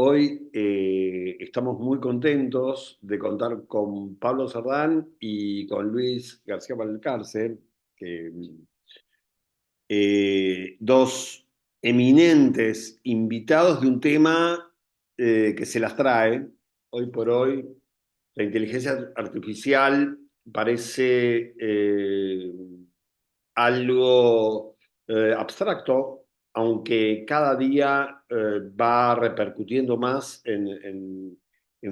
Hoy estamos muy contentos de contar con Pablo Cerdán y con Luis García Valcárcel, que, dos eminentes invitados de un tema que se las trae. Hoy por hoy, la inteligencia artificial parece algo abstracto, aunque cada día va repercutiendo más en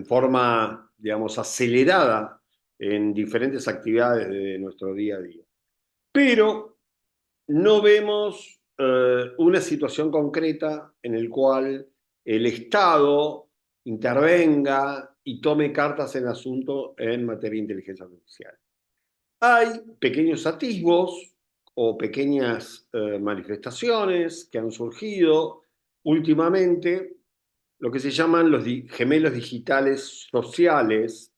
forma, digamos, acelerada en diferentes actividades de nuestro día a día. Pero no vemos una situación concreta en el cual el Estado intervenga y tome cartas en asunto en materia de inteligencia artificial. Hay pequeños atisbos o pequeñas manifestaciones que han surgido últimamente, lo que se llaman los gemelos digitales sociales,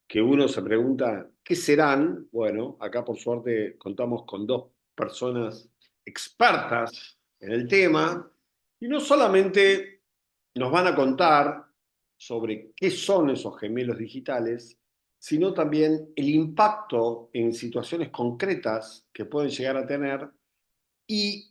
que uno se pregunta, ¿qué serán? Bueno, acá por suerte contamos con dos personas expertas en el tema, y no solamente nos van a contar sobre qué son esos gemelos digitales, sino también el impacto en situaciones concretas que pueden llegar a tener y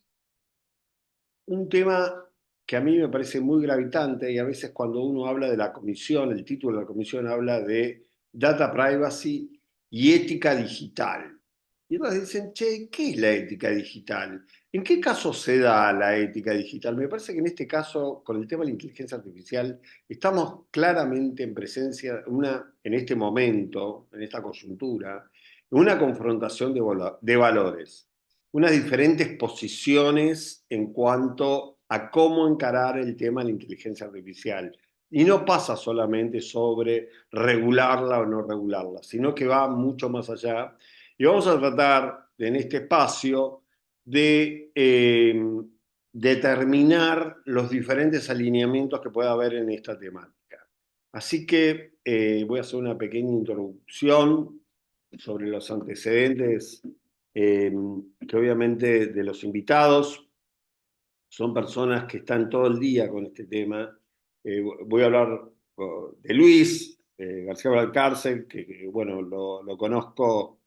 un tema que a mí me parece muy gravitante y a veces cuando uno habla de la comisión, el título de la comisión habla de data privacy y ética digital. Y entonces dicen, che, ¿qué es la ética digital? ¿En qué caso se da la ética digital? Me parece que en este caso, con el tema de la inteligencia artificial, estamos claramente en presencia, en este momento, en esta coyuntura, una confrontación de valores, unas diferentes posiciones en cuanto a cómo encarar el tema de la inteligencia artificial. Y no pasa solamente sobre regularla o no regularla, sino que va mucho más allá. Y vamos a tratar en este espacio de determinar los diferentes alineamientos que pueda haber en esta temática. Así que voy a hacer una pequeña introducción sobre los antecedentes eh, que obviamente de los invitados son personas que están todo el día con este tema. Voy a hablar de Luis García Valcárcel, bueno, lo conozco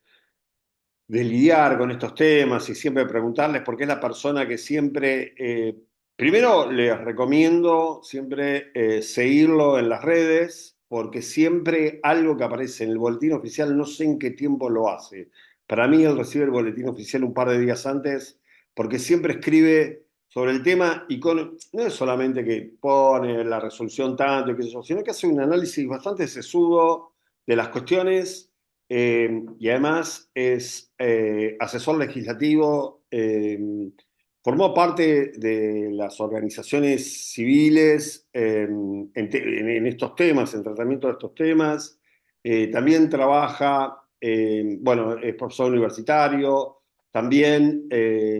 de lidiar con estos temas y siempre preguntarles, porque es la persona que siempre, primero les recomiendo siempre seguirlo en las redes, porque siempre algo que aparece en el boletín oficial, no sé en qué tiempo lo hace. Para mí él recibe el boletín oficial un par de días antes, porque siempre escribe sobre el tema y no es solamente que pone la resolución tanto y qué sé yo, sino que hace un análisis bastante sesudo de las cuestiones y además es asesor legislativo, formó parte de las organizaciones civiles en estos temas, en tratamiento de estos temas. También trabaja, bueno, es profesor universitario, también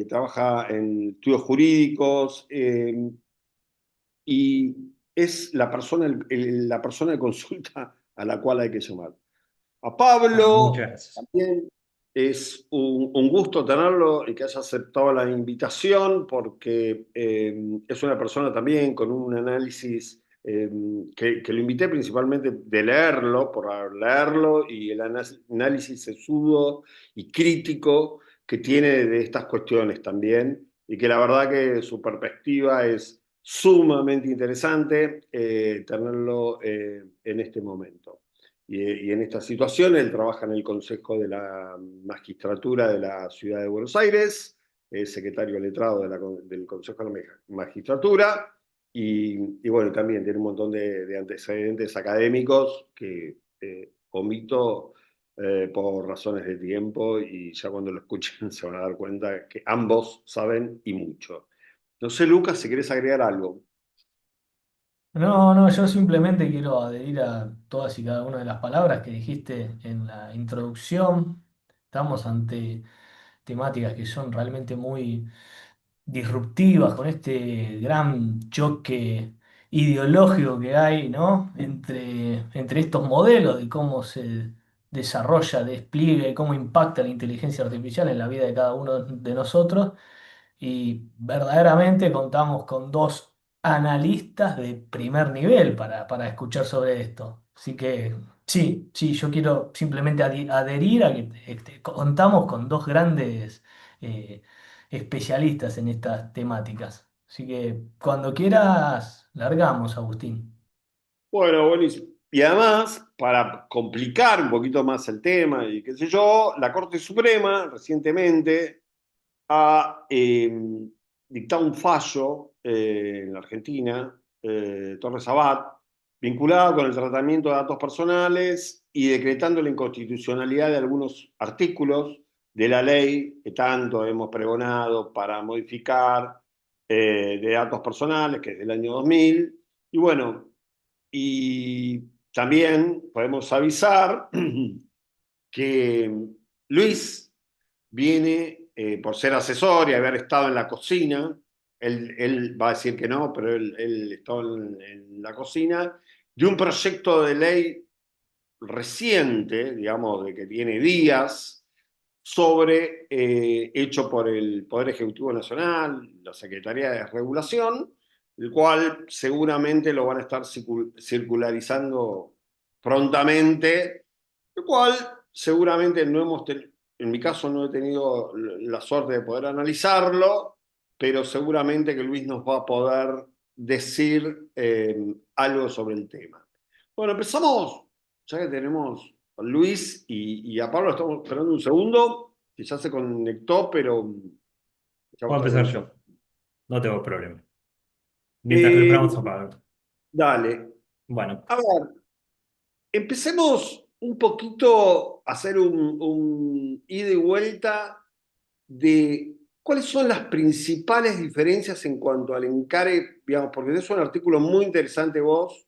trabaja en estudios jurídicos y es la persona, la persona de consulta a la cual hay que llamar. A Bueno, Pablo, muchas gracias. también es un gusto tenerlo y que haya aceptado la invitación porque es una persona también con un análisis que lo invité principalmente de leerlo, por leerlo y el análisis sesudo y crítico que tiene de estas cuestiones también y que la verdad que su perspectiva es sumamente interesante tenerlo en este momento. Y en esta situación él trabaja en el Consejo de la Magistratura de la Ciudad de Buenos Aires, es secretario letrado del Consejo de la Magistratura y bueno, también tiene un montón de antecedentes académicos que omito por razones de tiempo y ya cuando lo escuchen se van a dar cuenta que ambos saben y mucho. No sé, Lucas, si querés agregar algo. No, no, yo simplemente quiero adherir a todas y cada una de las palabras que dijiste en la introducción. Estamos ante temáticas que son realmente muy disruptivas con este gran choque ideológico que hay, ¿no? Entre estos modelos de cómo se desarrolla, despliega y cómo impacta la inteligencia artificial en la vida de cada uno de nosotros. Y verdaderamente contamos con dos analistas de primer nivel para escuchar sobre esto. Así que sí, sí, yo quiero simplemente adherir a que contamos con dos grandes eh, especialistas en estas temáticas. Así que cuando quieras, largamos, Agustín. Bueno, buenísimo. Y además, para complicar un poquito más el tema y qué sé yo, la Corte Suprema recientemente ha dictado un fallo en la Argentina, Torres Abad, vinculado con el tratamiento de datos personales y decretando la inconstitucionalidad de algunos artículos de la ley que tanto hemos pregonado para modificar de datos personales, que es del año 2000. Y bueno, y también podemos avisar que Luis viene por ser asesor y haber estado en la cocina. Él va a decir que no, pero él estaba en la cocina de un proyecto de ley reciente, digamos, de que tiene días, hecho por el Poder Ejecutivo Nacional, la Secretaría de Regulación, el cual seguramente lo van a estar circularizando prontamente, el cual seguramente no hemos tenido, en mi caso no he tenido la suerte de poder analizarlo, pero seguramente que Luis nos va a poder decir algo sobre el tema. Bueno, empezamos, ya que tenemos a Luis y a Pablo, estamos esperando un segundo, que ya se conectó, pero ya Voy a está empezar conectado. yo, no tengo problema. Mientras Eh, refrescamos a Pablo. dale, Bueno, a ver, empecemos un poquito a hacer un ida y vuelta de cuáles son las principales diferencias en cuanto al encare, digamos, porque es un artículo muy interesante vos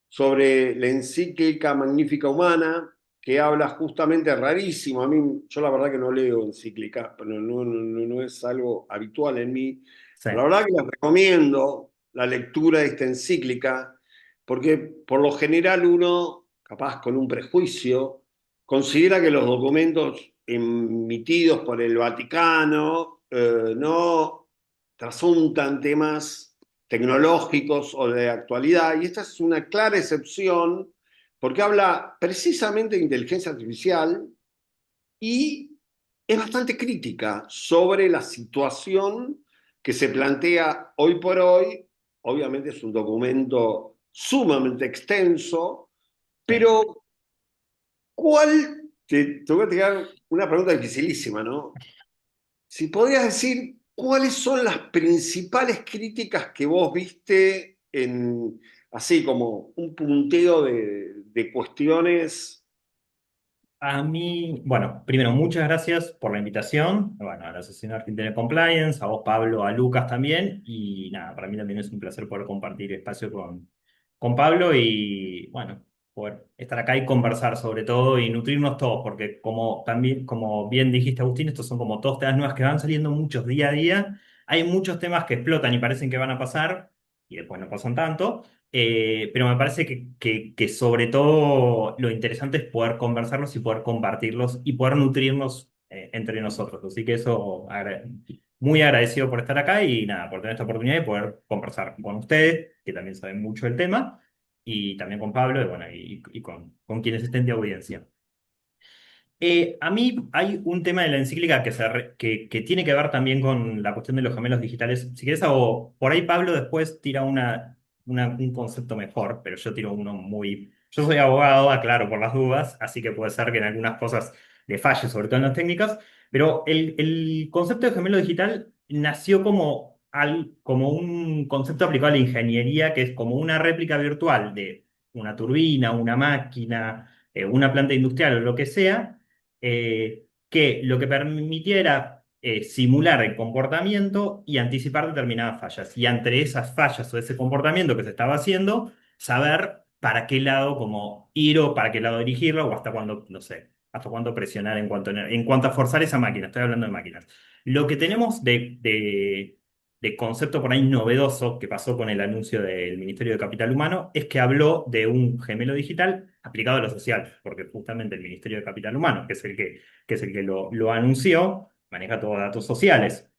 sobre la encíclica Magnífica Humana, que habla justamente rarísimo. A mí, yo la verdad que no leo encíclica, pero no es algo habitual en mí. sí. Pero la verdad que les recomiendo la lectura de esta encíclica, porque por lo general uno, capaz con un prejuicio, considera que los documentos emitidos por el Vaticano no trasuntan temas tecnológicos o de actualidad, y esta es una clara excepción porque habla precisamente de inteligencia artificial y es bastante crítica sobre la situación que se plantea hoy por hoy. Obviamente es un documento sumamente extenso, Sí. pero te voy a tirar una pregunta dificilísima, ¿no? Si podrías decir, ¿cuáles son las principales críticas que vos viste en, así como un punteo de cuestiones? A mí, bueno, primero, muchas gracias por la invitación. Bueno, a la Asociación Argentina de Compliance, a vos, Pablo, a Lucas también. Y nada, para mí también es un placer poder compartir espacio con Pablo y, bueno, poder estar acá y conversar sobre todo y nutrirnos todos, porque como también, como bien dijiste, Agustín, estos son como todos temas nuevos que van saliendo muchos día a día. Hay muchos temas que explotan y parecen que van a pasar y después no pasan tanto. Pero me parece que sobre todo lo interesante es poder conversarlos y poder compartirlos y poder nutrirnos entre nosotros. Así que eso, muy agradecido por estar acá y nada, por tener esta oportunidad de poder conversar con ustedes, que también saben mucho del tema, y también con Pablo y, bueno, y con quienes estén de audiencia. A mí hay un tema de la encíclica que tiene que ver también con la cuestión de los gemelos digitales. Si quieres, hago, por ahí Pablo después tira un concepto mejor, pero yo tiro uno muy... Yo soy abogado, aclaro por las dudas, así que puede ser que en algunas cosas le falle, sobre todo en las técnicas, pero el concepto de gemelo digital nació como un concepto aplicado a la ingeniería, que es como una réplica virtual de una turbina, una máquina, una planta industrial o lo que sea que lo que permitiera simular el comportamiento y anticipar determinadas fallas. Y entre esas fallas o ese comportamiento que se estaba haciendo, saber para qué lado como ir o para qué lado dirigirlo o hasta cuándo, no sé, hasta cuándo presionar en cuanto a forzar esa máquina. Estoy hablando de máquinas. Lo que tenemos de concepto por ahí novedoso que pasó con el anuncio del Ministerio de Capital Humano es que habló de un gemelo digital aplicado a lo social, porque justamente el Ministerio de Capital Humano, que es el que lo anunció, maneja todos datos sociales.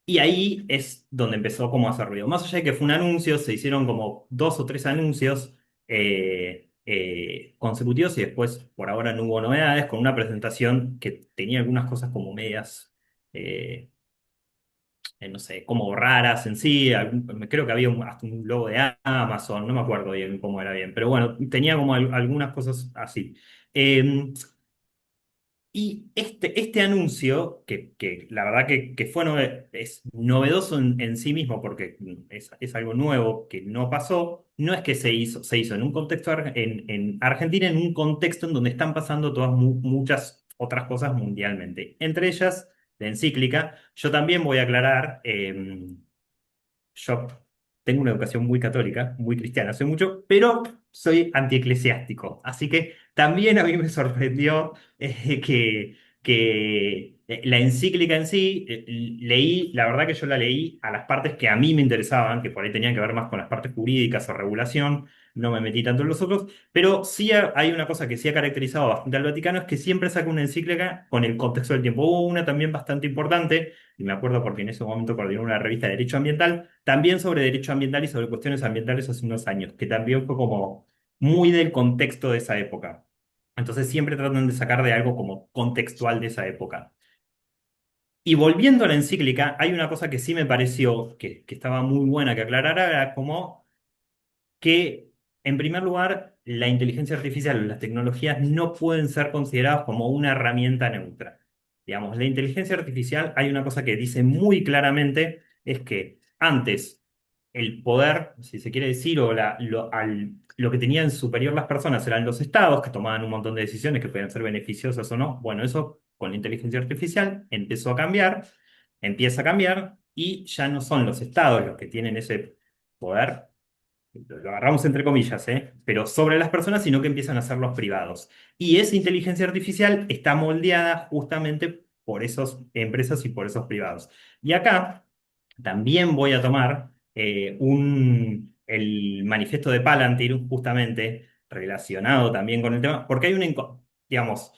Y ahí es donde empezó como a hacer ruido. Más allá de que fue un anuncio, se hicieron como 2 o 3 anuncios consecutivos y después por ahora no hubo novedades, con una presentación que tenía algunas cosas como medias, eh, no sé, como raras en sí. Creo que había hasta un logo de Amazon, no me acuerdo bien cómo era bien, pero bueno, tenía como algunas cosas así. Eh, y este anuncio, que la verdad que fue es novedoso en sí mismo, porque es algo nuevo que no pasó, no es que se hizo en un contexto en Argentina, en un contexto en donde están pasando todas muchas otras cosas mundialmente. Entre ellas, la encíclica. Yo también voy a aclarar, yo tengo una educación muy católica, muy cristiana, soy mucho, pero soy antieclesiástico. Así que también a mí me sorprendió que la encíclica en sí, leí, la verdad que yo la leí a las partes que a mí me interesaban, que por ahí tenían que ver más con las partes jurídicas o regulación, no me metí tanto en los otros, pero sí hay una cosa que sí ha caracterizado bastante al Vaticano, es que siempre saca una encíclica con el contexto del tiempo. Hubo una también bastante importante, y me acuerdo porque en ese momento coordinó una revista de Derecho Ambiental, también sobre derecho ambiental y sobre cuestiones ambientales hace unos años, que también fue como muy del contexto de esa época. Entonces siempre tratan de sacar de algo como contextual de esa época. Y volviendo a la encíclica, hay una cosa que sí me pareció que estaba muy buena que aclarara, era como que, en primer lugar, la inteligencia artificial o las tecnologías no pueden ser consideradas como una herramienta neutra. Digamos, la inteligencia artificial, hay una cosa que dice muy claramente, es que antes el poder, si se quiere decir, o lo que tenían superior las personas eran los estados, que tomaban un montón de decisiones que podían ser beneficiosas o no. Bueno, eso con la inteligencia artificial empezó a cambiar, empieza a cambiar, y ya no son los estados los que tienen ese poder, lo agarramos entre comillas, pero sobre las personas, sino que empiezan a ser los privados. Y esa inteligencia artificial está moldeada justamente por esas empresas y por esos privados. Y acá también voy a tomar el manifiesto de Palantir, justamente relacionado también con el tema, porque hay digamos,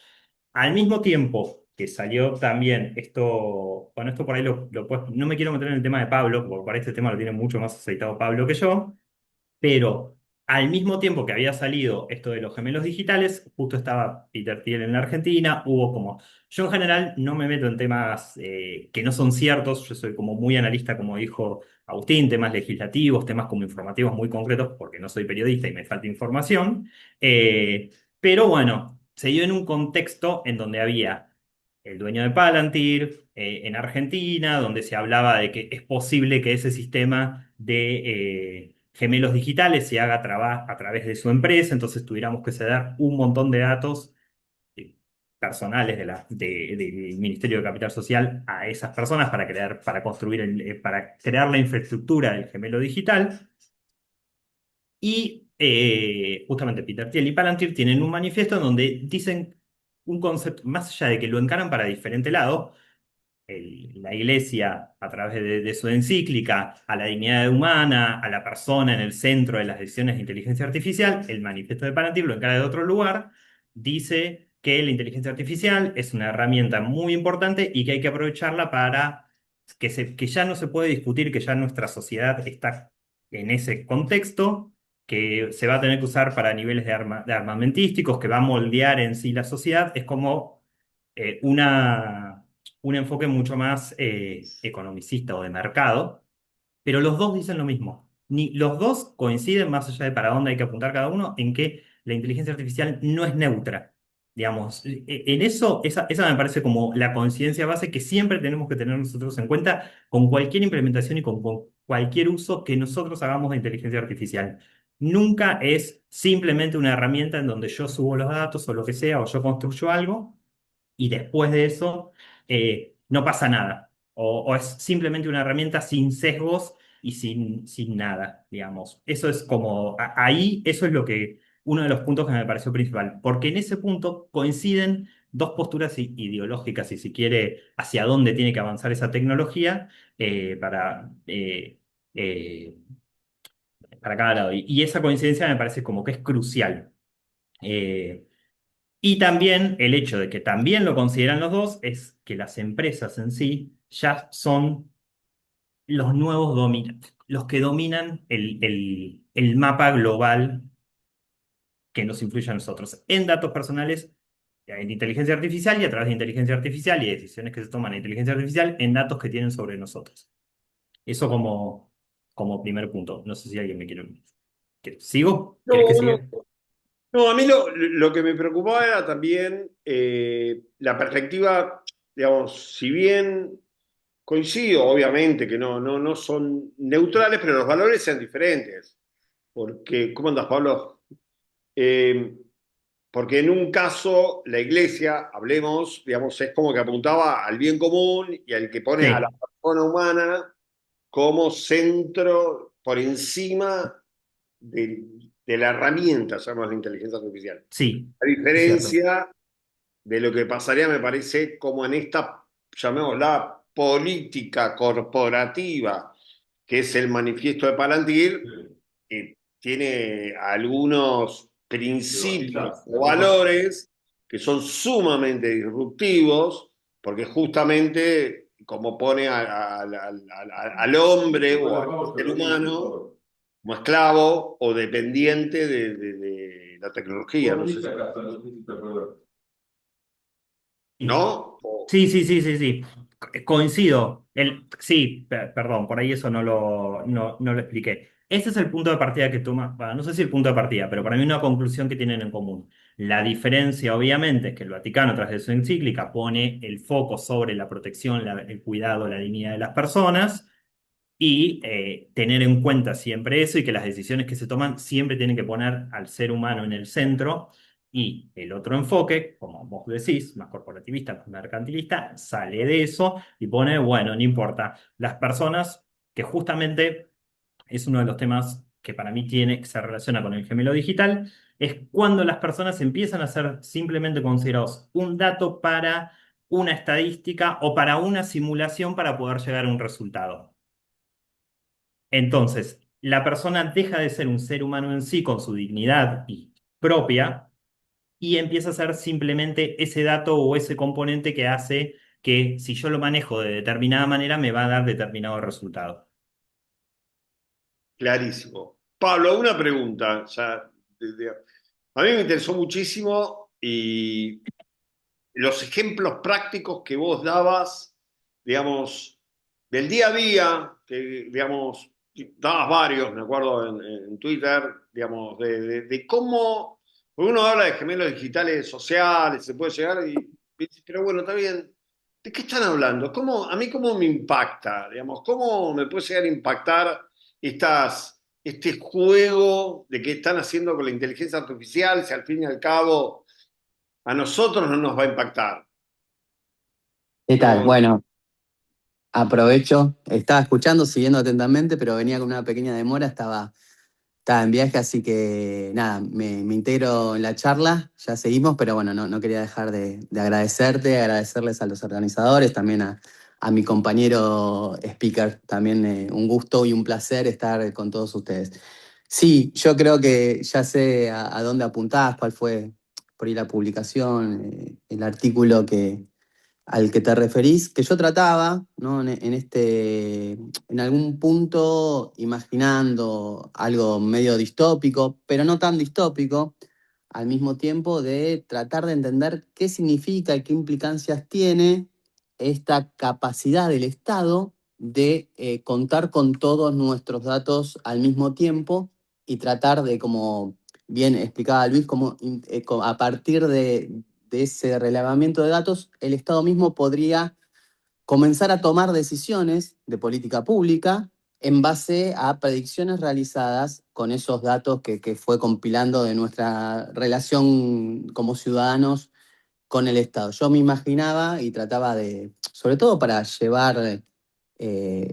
al mismo tiempo que salió también esto, bueno, esto por ahí no me quiero meter en el tema de Pablo, porque para este tema lo tiene mucho más aceitado Pablo que yo, pero al mismo tiempo que había salido esto de los gemelos digitales, justo estaba Peter Thiel en la Argentina, hubo como... Yo en general no me meto en temas que no son ciertos, yo soy como muy analista, como dijo Agustín, temas legislativos, temas como informativos muy concretos, porque no soy periodista y me falta información. Pero bueno, se dio en un contexto en donde había el dueño de Palantir en Argentina, donde se hablaba de que es posible que ese sistema de gemelos digitales se haga a través de su empresa, entonces tuviéramos que ceder un montón de datos eh, personales del Ministerio de Capital Social a esas personas para construir para crear la infraestructura del gemelo digital. Y justamente Peter Thiel y Palantir tienen un manifiesto en donde dicen un concepto, más allá de que lo encaran para diferente lado, la Iglesia, a través de su encíclica, a la dignidad humana, a la persona en el centro de las decisiones de inteligencia artificial, el manifiesto de Palantir lo encara de otro lugar, dice que la inteligencia artificial es una herramienta muy importante y que hay que aprovecharla para que ya no se puede discutir, que ya nuestra sociedad está en ese contexto, que se va a tener que usar para niveles de armamentísticos, que va a moldear en sí la sociedad. Es como un enfoque mucho más economicista o de mercado, pero los dos dicen lo mismo. Los dos coinciden, más allá de para dónde hay que apuntar cada uno, en que la inteligencia artificial no es neutra. Digamos, en eso, esa me parece como la conciencia base que siempre tenemos que tener nosotros en cuenta con cualquier implementación y con cualquier uso que nosotros hagamos de inteligencia artificial. Nunca es simplemente una herramienta en donde yo subo los datos o lo que sea, o yo construyo algo y después de eso no pasa nada. O es simplemente una herramienta sin sesgos y sin nada, digamos. Eso es como, ahí, eso es lo que, uno de los puntos que me pareció principal, porque en ese punto coinciden dos posturas ideológicas, si se quiere, hacia dónde tiene que avanzar esa tecnología eh, para cada lado. Y esa coincidencia me parece como que es crucial. Eh, y también el hecho de que también lo consideran los dos es que las empresas en sí ya son los nuevos dominantes, los que dominan el mapa global que nos influye a nosotros en datos personales, en inteligencia artificial y a través de inteligencia artificial y decisiones que se toman en inteligencia artificial en datos que tienen sobre nosotros. Eso como primer punto. No sé si alguien me ¿Sigo? ¿Quieres que No, siga? no. No, a mí lo que me preocupaba era también la perspectiva, digamos, si bien coincido, obviamente, que no son neutrales, pero los valores sean diferentes. Porque, ¿cómo andas, Pablo? Eh, Porque en un caso, la iglesia, hablemos, digamos, es como que apuntaba al bien común y al que pone a la Sí, persona humana como centro por encima de la herramienta, llamamos la inteligencia artificial. sí, A es cierto. diferencia de lo que pasaría, me parece, como en esta, llamémosla, política corporativa, que es el manifiesto de Palantir, que tiene algunos principios o valores que son sumamente disruptivos, porque justamente como pone al hombre o al ser humano como esclavo o dependiente de la tecnología. No sé si, ¿no? Sí, sí, sí, sí, sí. Coincido. Sí, perdón, por ahí eso no lo expliqué. Ese es el punto de partida que toma, bueno, no sé si el punto de partida, pero para mí una conclusión que tienen en común. La diferencia, obviamente, es que el Vaticano, tras de su encíclica, pone el foco sobre la protección, el cuidado, la dignidad de las personas y tener en cuenta siempre eso y que las decisiones que se toman siempre tienen que poner al ser humano en el centro. Y el otro enfoque, como vos decís, más corporativista, más mercantilista, sale de eso y pone, bueno, no importa, las personas, que justamente es uno de los temas que para mí se relaciona con el gemelo digital, es cuando las personas empiezan a ser simplemente considerados un dato para una estadística o para una simulación para poder llegar a un resultado. Entonces, la persona deja de ser un ser humano en sí con su dignidad y propia y empieza a ser simplemente ese dato o ese componente que hace que si yo lo manejo de determinada manera me va a dar determinado resultado. Clarísimo. Pablo, una pregunta. Ya, a mí me interesó muchísimo y los ejemplos prácticos que vos dabas, digamos, del día a día, que, digamos, dabas varios, me acuerdo, en Twitter, digamos, de cómo, porque uno habla de gemelos digitales sociales, se puede llegar y dice, pero bueno, está bien, ¿de qué están hablando? ¿Cómo, a mí cómo me impacta? Digamos, ¿cómo me puede llegar a impactar este juego de que están haciendo con la inteligencia artificial, si al fin y al cabo a nosotros no nos va a impactar? ¿Qué tal? No, Bueno, aprovecho, estaba escuchando, siguiendo atentamente, pero venía con una pequeña demora, estaba en viaje, así que nada, me integro en la charla, ya seguimos, pero bueno, no quería dejar de agradecerte, agradecerles a los organizadores, también a mi compañero speaker, también un gusto y un placer estar con todos ustedes. Sí, yo creo que ya sé a dónde apuntás, cuál fue por ahí la publicación, el artículo al que te referís, que yo trataba, ¿no? En algún punto imaginando algo medio distópico, pero no tan distópico, al mismo tiempo de tratar de entender qué significa y qué implicancias tiene esta capacidad del Estado de contar con todos nuestros datos al mismo tiempo y tratar de, como bien explicaba Luis, a partir de ese relevamiento de datos, el Estado mismo podría comenzar a tomar decisiones de política pública en base a predicciones realizadas con esos datos que fue compilando de nuestra relación como ciudadanos con el Estado. Yo me imaginaba y trataba de, sobre todo para llevar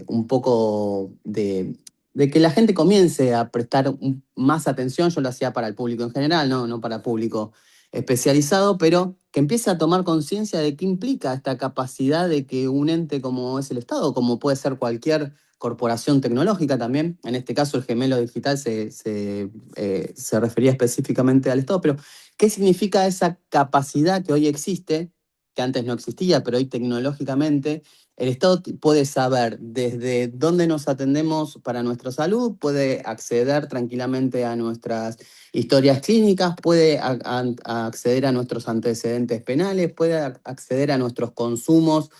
un poco de que la gente comience a prestar más atención, yo lo hacía para el público en general, no para público especializado, pero que empiece a tomar conciencia de qué implica esta capacidad de que un ente como es el Estado, como puede ser cualquier corporación tecnológica también, en este caso el gemelo digital se refería específicamente al Estado, pero ¿qué significa esa capacidad que hoy existe, que antes no existía, pero hoy tecnológicamente El Estado puede saber desde dónde nos atendemos para nuestra salud, puede acceder tranquilamente a nuestras historias clínicas, puede acceder a nuestros antecedentes penales, puede acceder a nuestros consumos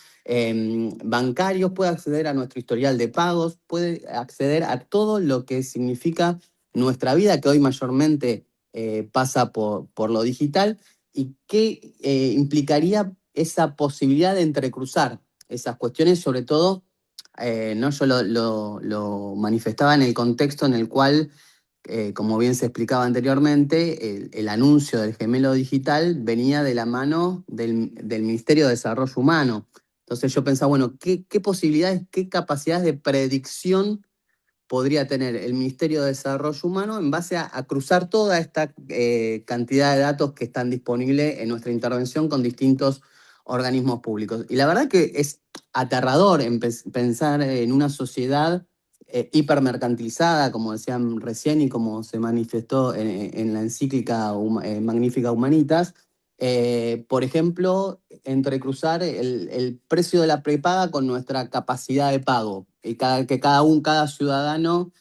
bancarios, puede acceder a nuestro historial de pagos, puede acceder a todo lo que significa nuestra vida, que hoy mayormente pasa por lo digital, y qué implicaría esa posibilidad de entrecruzar esas cuestiones, sobre todo, ¿no? Yo lo manifestaba en el contexto en el cual, como bien se explicaba anteriormente, el anuncio del gemelo digital venía de la mano del Ministerio de Desarrollo Humano. Entonces yo pensaba, bueno, ¿qué posibilidades, qué capacidades de predicción podría tener el Ministerio de Desarrollo Humano en base a cruzar toda esta cantidad de datos que están disponibles en nuestra intervención con distintos organismos públicos? Y la verdad que es aterrador pensar en una sociedad hipermercantilizada, como decían recién y como se manifestó en la encíclica Magnífica Humanitas. Por ejemplo, entrecruzar el precio de la prepaga con nuestra capacidad de pago, y cada ciudadano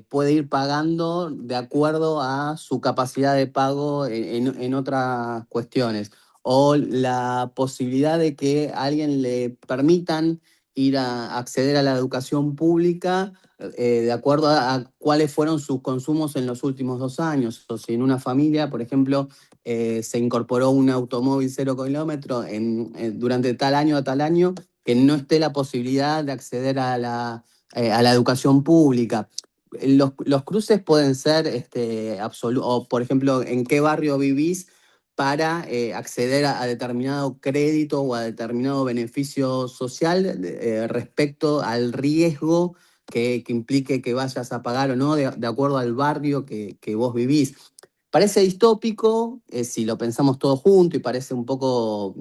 puede ir pagando de acuerdo a su capacidad de pago en otras cuestiones. O la posibilidad de que a alguien le permitan ir a acceder a la educación pública de acuerdo a cuáles fueron sus consumos en los últimos 2 años. O si en una familia, por ejemplo, se incorporó un automóvil 0 kilómetro durante tal año a tal año, que no esté la posibilidad de acceder a la educación pública. Los cruces pueden ser o por ejemplo, en qué barrio vivís para acceder a determinado crédito o a determinado beneficio social respecto al riesgo que implique que vayas a pagar o no, de acuerdo al barrio que vos vivís. Parece distópico si lo pensamos todo junto y parece un poco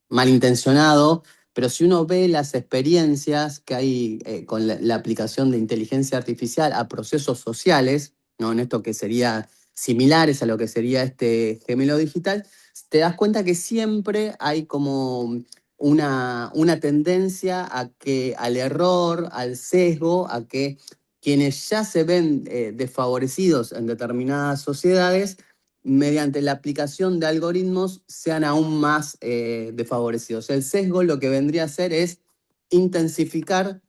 malintencionado, pero si uno ve las experiencias que hay con la aplicación de inteligencia artificial a procesos sociales, ¿no? En esto que sería similares a lo que sería este gemelo digital, te das cuenta que siempre hay como una tendencia al error, al sesgo, a que quienes ya se ven desfavorecidos en determinadas sociedades, mediante la aplicación de algoritmos, sean aún más desfavorecidos. El sesgo lo que vendría a hacer es intensificar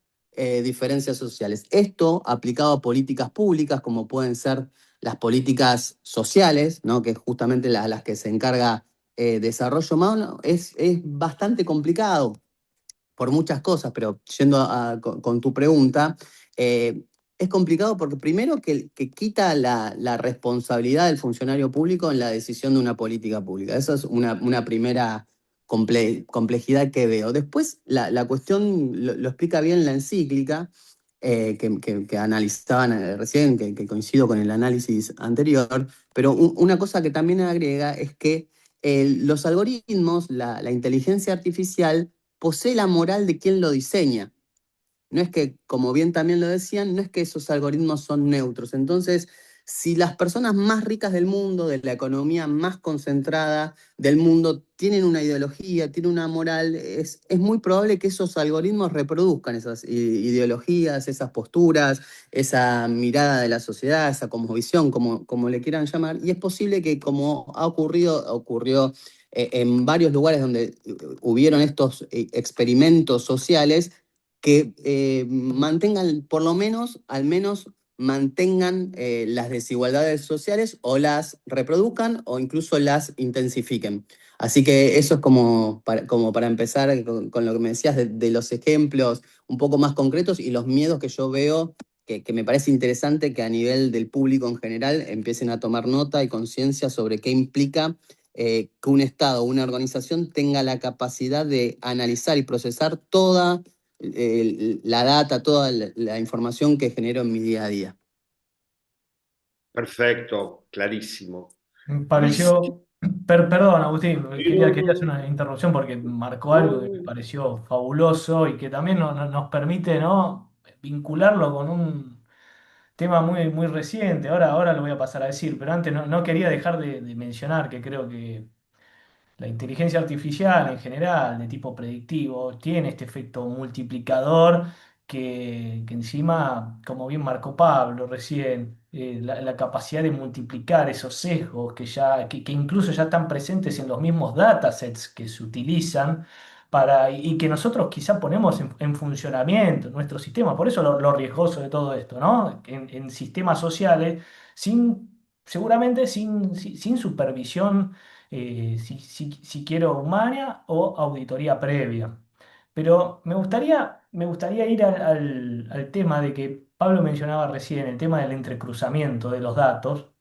diferencias sociales. Esto aplicado a políticas públicas, como pueden ser las políticas sociales, ¿no? Que es justamente las que se encarga desarrollo humano, es bastante complicado por muchas cosas, pero yendo con tu pregunta, eh, es complicado porque primero que quita la responsabilidad del funcionario público en la decisión de una política pública. Esa es una primera complejidad que veo. Después, la cuestión lo explica bien la encíclica, que analizaban recién, que coincido con el análisis anterior, pero una cosa que también agrega es que los algoritmos, la inteligencia artificial, posee la moral de quien lo diseña. No es que, como bien también lo decían, no es que esos algoritmos son neutros. Entonces, si las personas más ricas del mundo, de la economía más concentrada del mundo, tienen una ideología, tienen una moral, es muy probable que esos algoritmos reproduzcan esas ideologías, esas posturas, esa mirada de la sociedad, esa cosmovisión, como le quieran llamar. Y es posible que, como ocurrió en varios lugares donde hubieron estos experimentos sociales, que mantengan, por lo menos, al menos mantengan las desigualdades sociales, o las reproduzcan o incluso las intensifiquen. Así que eso es como para empezar con lo que me decías de los ejemplos un poco más concretos y los miedos que yo veo, que me parece interesante que a nivel del público en general empiecen a tomar nota y conciencia sobre qué implica que un Estado o una organización tenga la capacidad de analizar y procesar toda la data, toda la información que genero en mi día a día. Perfecto, clarísimo. Me Luis, pareció, perdón, Agustín, no, quería hacer no, una interrupción porque marcó algo que me no. pareció fabuloso y que también nos permite, ¿no? Vincularlo con un tema muy, muy reciente. Ahora lo voy a pasar a decir, pero antes no quería dejar de mencionar que creo que La inteligencia artificial en general, de tipo predictivo, tiene este efecto multiplicador que encima, como bien marcó Pablo recién, la capacidad de multiplicar esos sesgos que incluso ya están presentes en los mismos datasets que se utilizan y que nosotros quizá ponemos en funcionamiento en nuestro sistema. Por eso lo riesgoso de todo esto, ¿no? En sistemas sociales, seguramente sin supervisión si quiero humana o auditoría previa. Pero me gustaría ir al tema de que Pablo mencionaba recién, el tema del entrecruzamiento de los datos.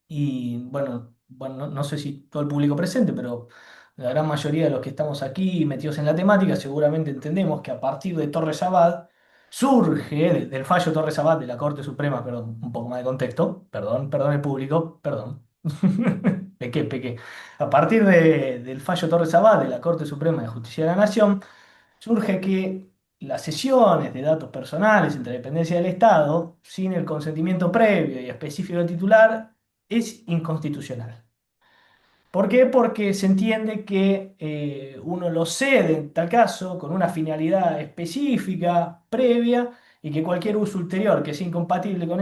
Y bueno, no sé si todo el público presente, pero la gran mayoría de los que estamos aquí metidos en la temática seguramente entendemos que a partir de Torres Abad surge, del fallo Torres Abad de la Corte Suprema, perdón, un poco más de contexto, perdón el público, perdón. Pequé. A partir del fallo Torres Abad de la Corte Suprema de Justicia de la Nación, surge que las sesiones de datos personales entre dependencia del Estado, sin el consentimiento previo y específico del titular, es inconstitucional. ¿Por qué? Porque se entiende que uno lo cede en tal caso con una finalidad específica, previa, y que cualquier uso ulterior que sea incompatible con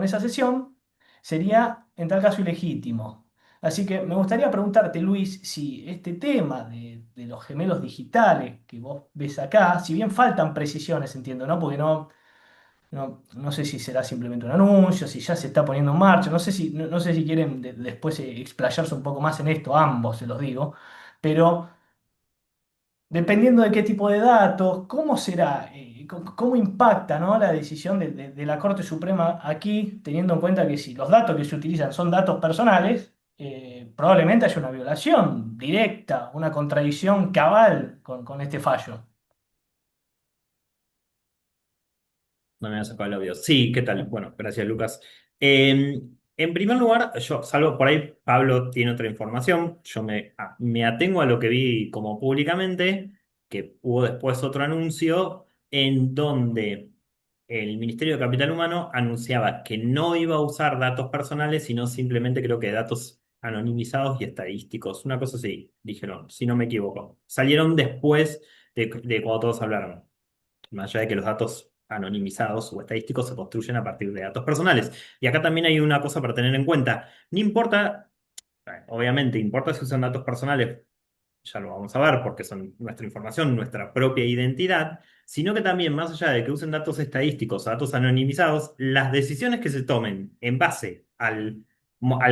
esa sesión sería en tal caso ilegítimo. Así que me gustaría preguntarte, Luis, si este tema de los gemelos digitales que vos ves acá, si bien faltan precisiones, entiendo, ¿no? Porque no sé si será simplemente un anuncio, si ya se está poniendo en marcha, no sé si quieren después explayarse un poco más en esto, ambos se los digo, pero dependiendo de qué tipo de datos, ¿cómo será? ¿Cómo impacta, ¿no? la decisión de la Corte Suprema aquí, teniendo en cuenta que si los datos que se utilizan son datos personales, probablemente haya una violación directa, una contradicción cabal con este fallo? No me había sacado el audio. Sí, ¿qué tal? Bueno, gracias, Lucas. En primer lugar, yo, salvo por ahí, Pablo tiene otra información. Yo me atengo a lo que vi como públicamente, que hubo después otro anuncio en donde el Ministerio de Capital Humano anunciaba que no iba a usar datos personales, sino simplemente creo que datos anonimizados y estadísticos. Una cosa así, dijeron, si no me equivoco. Salieron después de cuando todos hablaron. Más allá de que los datos anonimizados o estadísticos se construyen a partir de datos personales. Y acá también hay una cosa para tener en cuenta. No importa, obviamente, importa si usan datos personales, ya lo vamos a ver porque son nuestra información, nuestra propia identidad, sino que también, más allá de que usen datos estadísticos o datos anonimizados, las decisiones que se tomen en base al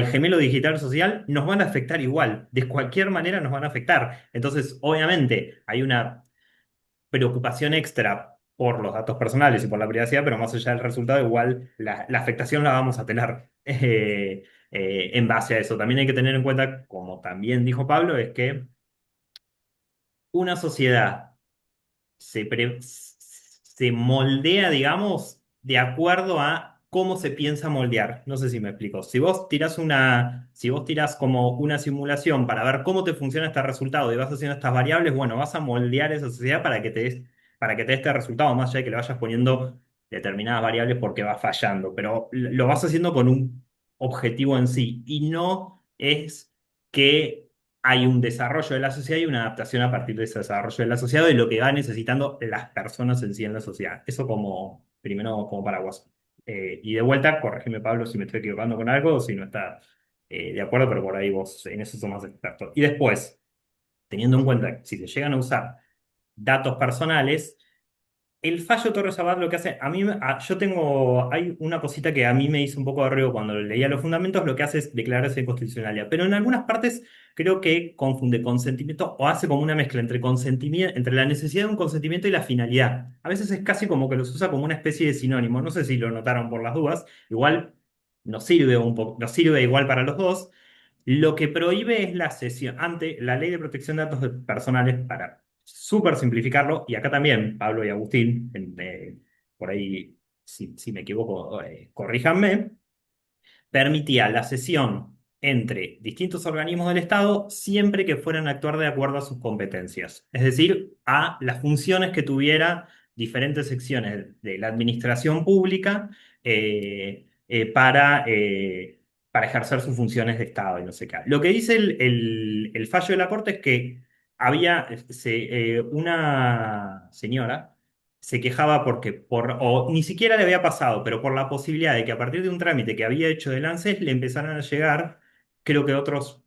gemelo digital social nos van a afectar igual. De cualquier manera nos van a afectar. Entonces, obviamente, hay una preocupación extra por los datos personales y por la privacidad, pero más allá del resultado, igual la afectación la vamos a tener en base a eso. También hay que tener en cuenta, como también dijo Pablo, es que una sociedad se moldea, digamos, de acuerdo a cómo se piensa moldear. No sé si me explico. Si vos tirás como una simulación para ver cómo te funciona este resultado y vas haciendo estas variables, bueno, vas a moldear esa sociedad para que te dé este resultado, más allá de que le vayas poniendo determinadas variables porque va fallando, pero lo vas haciendo con un objetivo en sí y no es que hay un desarrollo de la sociedad y una adaptación a partir de ese desarrollo de la sociedad, de lo que van necesitando las personas en sí en la sociedad. Eso como, primero, como paraguas. Y de vuelta, corregime, Pablo, si me estoy equivocando con algo o si no está de acuerdo, pero por ahí vos en eso sos más experto. Y después, teniendo en cuenta que si se llegan a usar datos personales, el fallo Torres Abad lo que hace, hay una cosita que a mí me hizo un poco de ruido cuando leía los fundamentos, lo que hace es declararse inconstitucionalidad, pero en algunas partes creo que confunde consentimiento o hace como una mezcla entre consentimiento, entre la necesidad de un consentimiento y la finalidad. A veces es casi como que los usa como una especie de sinónimo, no sé si lo notaron por las dudas, igual nos sirve un poco, nos sirve igual para los dos. Lo que prohíbe es la cesión ante la ley de protección de datos personales para súper simplificarlo, y acá también, Pablo y Agustín, por ahí, si me equivoco, corríjanme, permitía la cesión entre distintos organismos del Estado siempre que fueran a actuar de acuerdo a sus competencias, es decir, a las funciones que tuviera diferentes secciones de la administración pública para para ejercer sus funciones de Estado y no sé qué. Lo que dice el fallo de la Corte es que una señora se quejaba o ni siquiera le había pasado, pero por la posibilidad de que a partir de un trámite que había hecho del ANSES le empezaran a llegar, creo que otras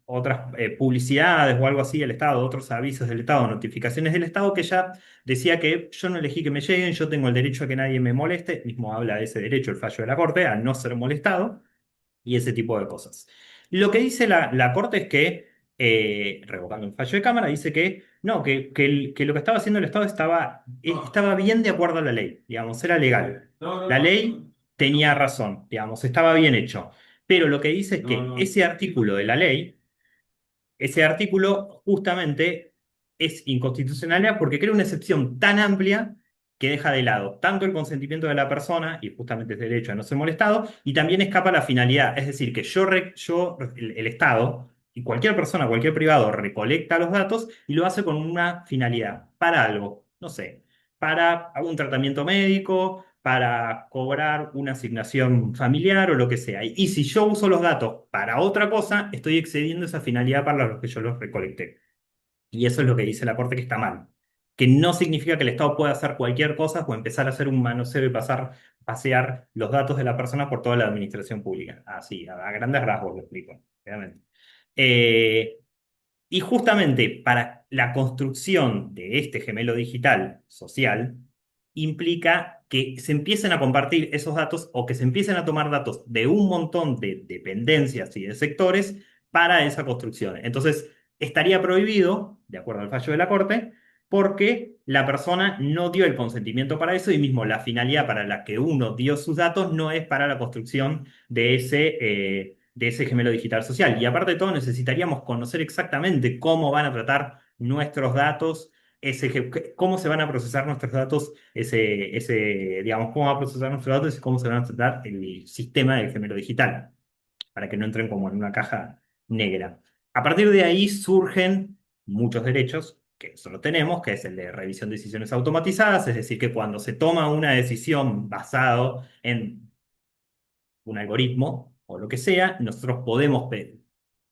publicidades o algo así del Estado, otros avisos del Estado, notificaciones del Estado, que ya decía que yo no elegí que me lleguen, yo tengo el derecho a que nadie me moleste, mismo habla de ese derecho el fallo de la Corte, a no ser molestado y ese tipo de cosas. Lo que dice la Corte es que, revocando un fallo de Cámara, dice que no, que lo que estaba haciendo el Estado estaba bien de acuerdo a la ley, digamos, era legal. La ley tenía razón, digamos, estaba bien hecho. Pero lo que dice es que ese artículo de la ley, ese artículo justamente es inconstitucional porque crea una excepción tan amplia que deja de lado tanto el consentimiento de la persona, y justamente es derecho a no ser molestado, y también escapa la finalidad. Es decir, que el Estado y cualquier persona, cualquier privado, recolecta los datos y lo hace con una finalidad, para algo, no sé, para un tratamiento médico, para cobrar una asignación familiar o lo que sea. Y si yo uso los datos para otra cosa, estoy excediendo esa finalidad para los que yo los recolecté. Y eso es lo que dice la Corte que está mal. Que no significa que el Estado pueda hacer cualquier cosa o empezar a hacer un manoseo y pasear los datos de la persona por toda la administración pública. Así, a grandes rasgos lo explico, obviamente. Eh, y justamente para la construcción de este gemelo digital social, implica que se empiecen a compartir esos datos o que se empiecen a tomar datos de un montón de dependencias y de sectores para esa construcción. Entonces, estaría prohibido, de acuerdo al fallo de la Corte, porque la persona no dio el consentimiento para eso y mismo la finalidad para la que uno dio sus datos no es para la construcción de ese gemelo digital social. Y aparte de todo, necesitaríamos conocer exactamente cómo van a tratar nuestros datos, cómo se van a procesar nuestros datos, digamos, cómo va a procesar nuestros datos y cómo se van a tratar el sistema del gemelo digital, para que no entren como en una caja negra. A partir de ahí surgen muchos derechos, que solo tenemos, que es el de revisión de decisiones automatizadas, es decir, que cuando se toma una decisión basado en un algoritmo o lo que sea, nosotros podemos pedir,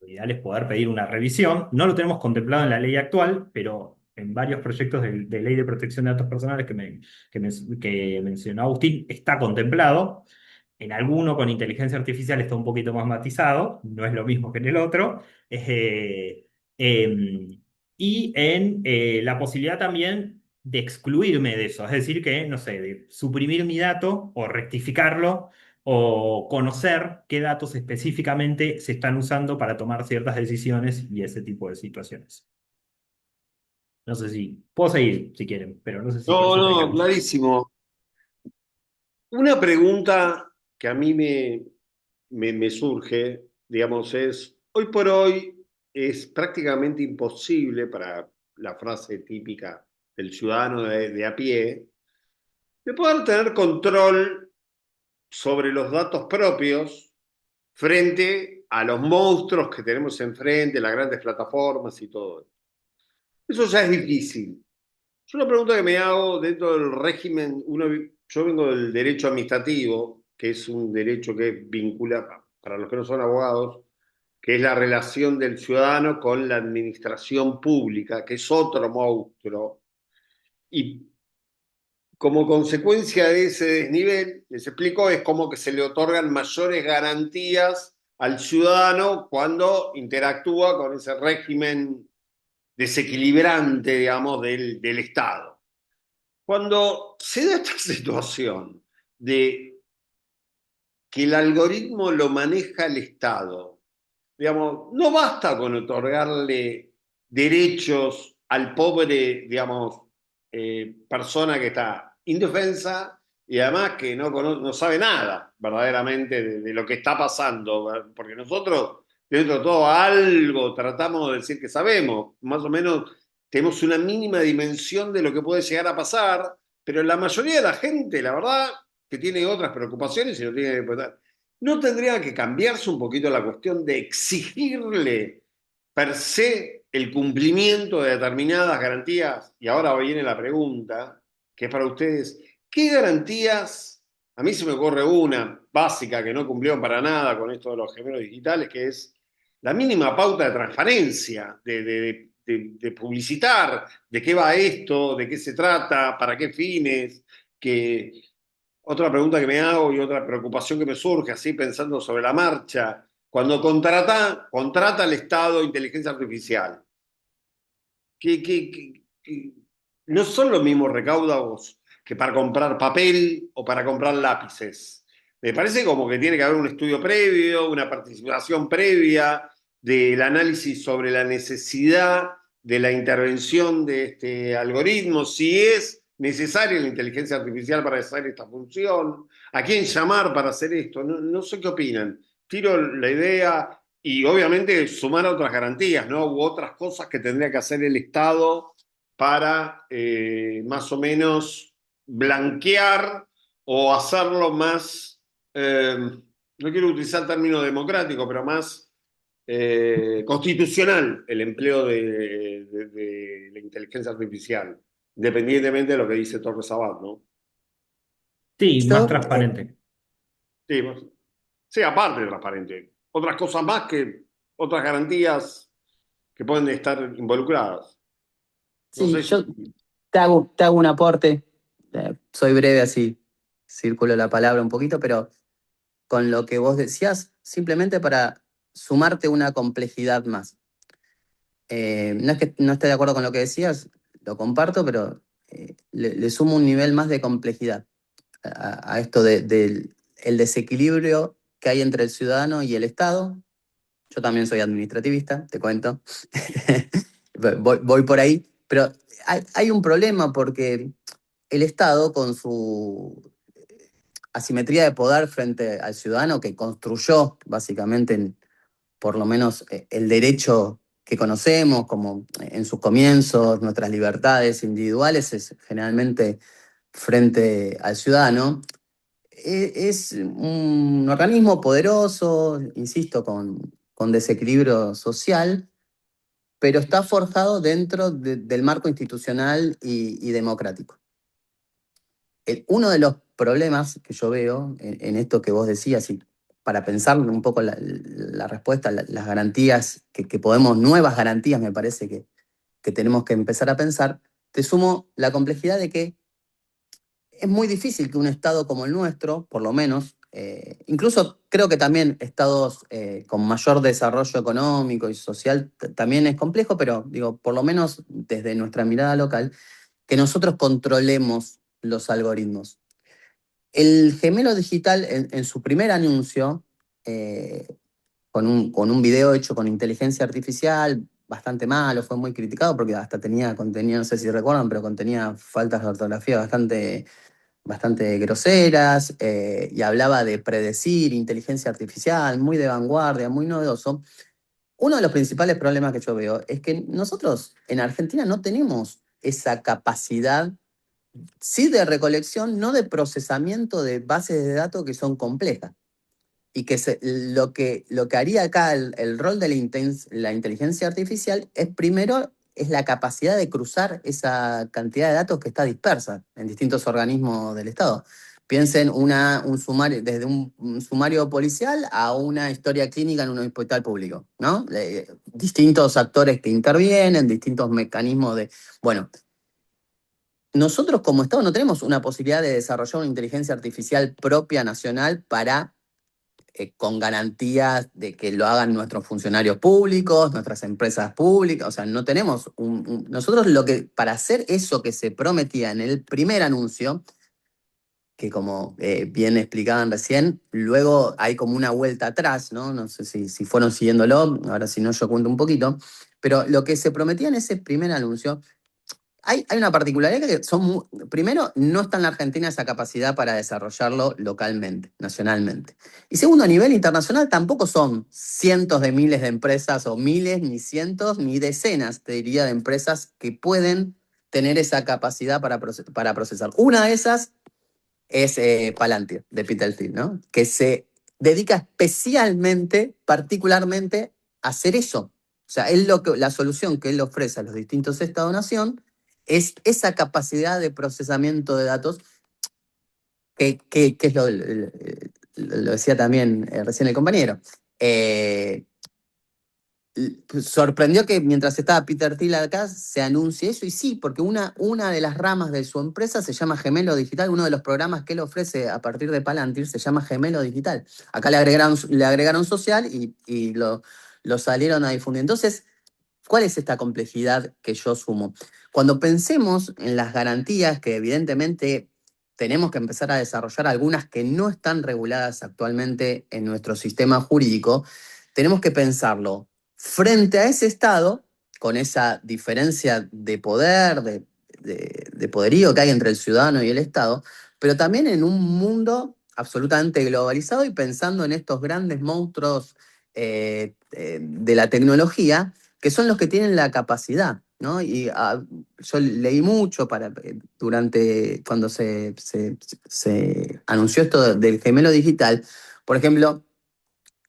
lo ideal es poder pedir una revisión. No lo tenemos contemplado en la ley actual, pero en varios proyectos de ley de protección de datos personales que mencionó Agustín, está contemplado. En alguno con inteligencia artificial está un poquito más matizado, no es lo mismo que en el otro. Em, y en la posibilidad también de excluirme de eso, es decir, que, no sé, de suprimir mi dato o rectificarlo o conocer qué datos específicamente se están usando para tomar ciertas decisiones y ese tipo de situaciones. No sé si puedo seguir si quieren, pero no sé si por No, eso no, tengan. clarísimo. Una pregunta que a mí me surge, digamos, es, hoy por hoy es prácticamente imposible para la frase típica del ciudadano de a pie, de poder tener control sobre los datos propios frente a los monstruos que tenemos enfrente, las grandes plataformas y todo. Eso ya es difícil. Es una pregunta que me hago dentro del régimen. Yo vengo del derecho administrativo, que es un derecho que vincula, para los que no son abogados, que es la relación del ciudadano con la administración pública, que es otro monstruo. Y como consecuencia de ese desnivel, les explico, es como que se le otorgan mayores garantías al ciudadano cuando interactúa con ese régimen desequilibrante, digamos, del Estado. Cuando se da esta situación de que el algoritmo lo maneja el Estado, digamos, no basta con otorgarle derechos al pobre, digamos, persona que está indefensa y además que no sabe nada verdaderamente de lo que está pasando, porque nosotros, dentro de todo, algo tratamos de decir que sabemos, más o menos tenemos una mínima dimensión de lo que puede llegar a pasar, pero la mayoría de la gente, la verdad, que tiene otras preocupaciones y no tiene que... ¿No tendría que cambiarse un poquito la cuestión de exigirle per se el cumplimiento de determinadas garantías? Y ahora viene la pregunta, que es para ustedes, ¿qué garantías A mí se me ocurre una básica que no cumplió para nada con esto de los gemelos digitales, que es la mínima pauta de transparencia, de publicitar de qué va esto, de qué se trata, para qué fines, que otra pregunta que me hago y otra preocupación que me surge, así pensando sobre la marcha, cuando contrata el Estado inteligencia artificial, que no son los mismos recaudos que para comprar papel o para comprar lápices. Me parece como que tiene que haber un estudio previo, una participación previa del análisis sobre la necesidad de la intervención de este algoritmo, si es necesaria la inteligencia artificial para hacer esta función, a quién llamar para hacer esto. No, no sé qué opinan. Tiro la idea y obviamente sumar otras garantías, ¿no? U otras cosas que tendría que hacer el Estado para más o menos blanquear o hacerlo más, no quiero utilizar el término democrático, pero más constitucional el empleo de la inteligencia artificial, independientemente de lo que dice Torres Abad, ¿no? Sí, más Yo, transparente. Sí, sí, aparte de transparente. Otras cosas más que otras garantías que pueden estar involucradas. No sí, sé si... yo te hago un aporte. Soy breve así, circulo la palabra un poquito, pero con lo que vos decías, simplemente para sumarte una complejidad más. No es que no esté de acuerdo con lo que decías, lo comparto, pero le sumo un nivel más de complejidad a esto del el desequilibrio que hay entre el ciudadano y el Estado. Yo también soy administrativista, te cuento. Voy por ahí, pero hay un problema porque el Estado, con su asimetría de poder frente al ciudadano que construyó básicamente por lo menos el derecho que conocemos, como en sus comienzos, nuestras libertades individuales, es generalmente frente al ciudadano, es un organismo poderoso, insisto, con desequilibrio social, pero está forjado dentro del marco institucional y democrático. Uno de los problemas que yo veo en esto que vos decías, y para pensar un poco la respuesta, las garantías que podemos, nuevas garantías me parece que tenemos que empezar a pensar, te sumo la complejidad de que es muy difícil que un Estado como el nuestro, por lo menos, incluso creo que también estados con mayor desarrollo económico y social también es complejo, pero digo, por lo menos desde nuestra mirada local, que nosotros controlemos los algoritmos. El gemelo digital en su primer anuncio, con un video hecho con inteligencia artificial, bastante malo, fue muy criticado porque hasta tenía contenido, no sé si recuerdan, pero contenía faltas de ortografía bastante groseras, y hablaba de predecir inteligencia artificial, muy de vanguardia, muy novedoso. Uno de los principales problemas que yo veo es que nosotros en Argentina no tenemos esa capacidad, sí de recolección, no de procesamiento de bases de datos que son complejas. Y que lo que haría acá el rol de la inteligencia artificial es primero es la capacidad de cruzar esa cantidad de datos que está dispersa en distintos organismos del Estado. Piensen un sumario, desde un sumario policial a una historia clínica en un hospital público, ¿no? Distintos actores que intervienen, distintos mecanismos de... Bueno, nosotros como Estado no tenemos una posibilidad de desarrollar una inteligencia artificial propia nacional para con garantías de que lo hagan nuestros funcionarios públicos, nuestras empresas públicas. O sea, no tenemos nosotros para hacer eso que se prometía en el primer anuncio, que como bien explicaban recién, luego hay como una vuelta atrás, ¿no? No sé si fueron siguiéndolo, ahora si no yo cuento un poquito, pero lo que se prometía en ese primer anuncio hay una particularidad que primero, no está en la Argentina esa capacidad para desarrollarlo localmente, nacionalmente. Y segundo, a nivel internacional tampoco son cientos de miles de empresas o miles, ni cientos, ni decenas, te diría, de empresas que pueden tener esa capacidad para procesar. Una de esas es Palantir, de Peter Thiel, ¿no? Que se dedica especialmente, particularmente, a hacer eso. O sea, la solución que él ofrece a los distintos estados-nación es esa capacidad de procesamiento de datos ¿Qué es lo decía también recién el compañero? Eh, Sorprendió que mientras estaba Peter Thiel acá se anuncie eso, y sí, porque una de las ramas de su empresa se llama Gemelo Digital, uno de los programas que él ofrece a partir de Palantir se llama Gemelo Digital. Acá le agregaron social y lo salieron a difundir. Entonces, ¿cuál es esta complejidad que yo sumo? Cuando pensemos en las garantías que evidentemente tenemos que empezar a desarrollar, algunas que no están reguladas actualmente en nuestro sistema jurídico, tenemos que pensarlo frente a ese Estado, con esa diferencia de poder, de poderío que hay entre el ciudadano y el Estado, pero también en un mundo absolutamente globalizado y pensando en estos grandes monstruos de la tecnología, que son los que tienen la capacidad, ¿no? Yo leí mucho durante cuando se anunció esto del gemelo digital. Por ejemplo,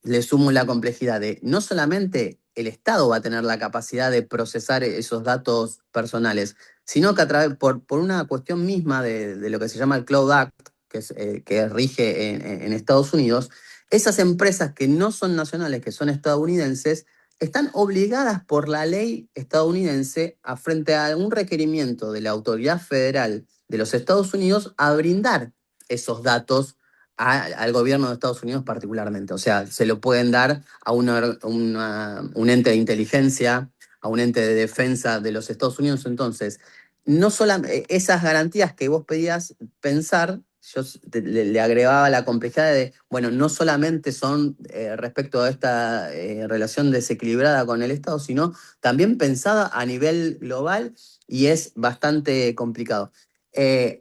le sumo la complejidad de no solamente el Estado va a tener la capacidad de procesar esos datos personales, sino que por una cuestión misma de lo que se llama el Cloud Act, que rige en Estados Unidos, esas empresas que no son nacionales, que son estadounidenses, están obligadas por la ley estadounidense frente a un requerimiento de la autoridad federal de los Estados Unidos a brindar esos datos al gobierno de Estados Unidos particularmente. O sea, se lo pueden dar a un ente de inteligencia, a un ente de defensa de los Estados Unidos. Entonces, no solamente esas garantías que vos pedías pensar, yo le agregaba la complejidad de, bueno, no solamente son respecto a esta relación desequilibrada con el Estado, sino también pensada a nivel global, y es bastante complicado.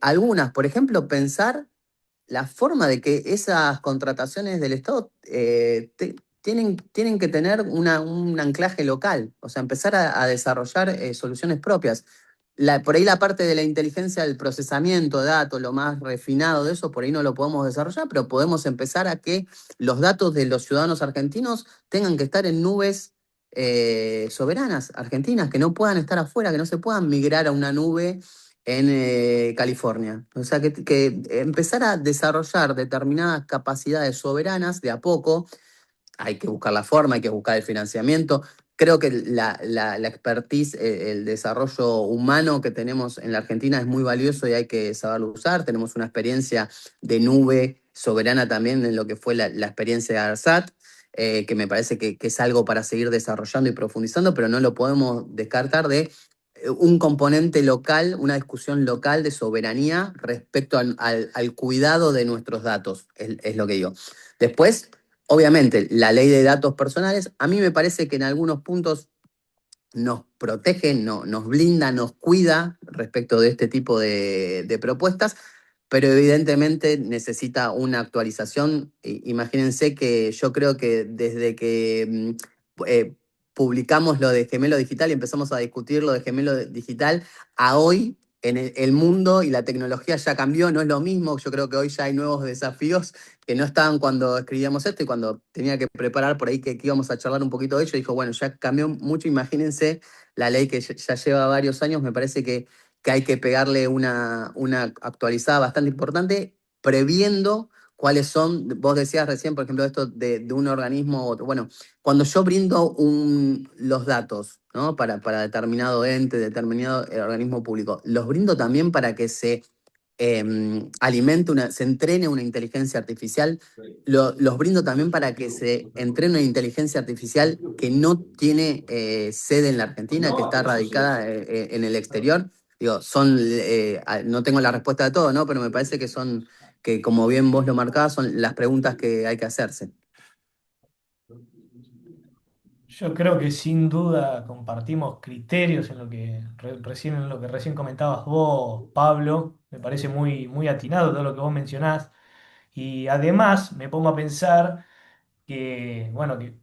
Algunas, por ejemplo, pensar la forma de que esas contrataciones del Estado tienen que tener un anclaje local, o sea, empezar a desarrollar soluciones propias. Por ahí la parte de la inteligencia del procesamiento de datos, lo más refinado de eso, por ahí no lo podemos desarrollar, pero podemos empezar a que los datos de los ciudadanos argentinos tengan que estar en nubes soberanas argentinas, que no puedan estar afuera, que no se puedan migrar a una nube en California. O sea, que empezar a desarrollar determinadas capacidades soberanas de a poco. Hay que buscar la forma, hay que buscar el financiamiento. Creo que la expertise, el desarrollo humano que tenemos en la Argentina es muy valioso y hay que saberlo usar. Tenemos una experiencia de nube soberana también en lo que fue la experiencia de ARSAT, que me parece que es algo para seguir desarrollando y profundizando, pero no lo podemos descartar de un componente local, una discusión local de soberanía respecto al cuidado de nuestros datos, es lo que digo. Después, obviamente, la ley de datos personales, a mí me parece que en algunos puntos nos protege, nos blinda, nos cuida respecto de este tipo de propuestas, pero evidentemente necesita una actualización. Imagínense que yo creo que desde que publicamos lo de gemelo digital y empezamos a discutir lo de gemelo digital, a hoy el mundo y la tecnología ya cambió, no es lo mismo. Yo creo que hoy ya hay nuevos desafíos que no estaban cuando escribíamos esto, y cuando tenía que preparar por ahí que íbamos a charlar un poquito de ello, dijo, bueno, ya cambió mucho, imagínense la ley que ya lleva varios años. Me parece que hay que pegarle una actualizada bastante importante, previendo cuáles son. Vos decías recién, por ejemplo, esto de un organismo. Bueno, cuando yo brindo los datos, ¿no? Para determinado ente, determinado organismo público, los brindo también para que se entrene una inteligencia artificial. Los brindo también para que se entrene una inteligencia artificial que no tiene sede en la Argentina, que está radicada en el exterior. Digo, no tengo la respuesta de todo, ¿no? Pero me parece que como bien vos lo marcabas, son las preguntas que hay que hacerse. Yo creo que sin duda compartimos criterios en lo que recién comentabas vos, Pablo. Me parece muy, muy atinado todo lo que vos mencionás. Y además me pongo a pensar que, bueno, que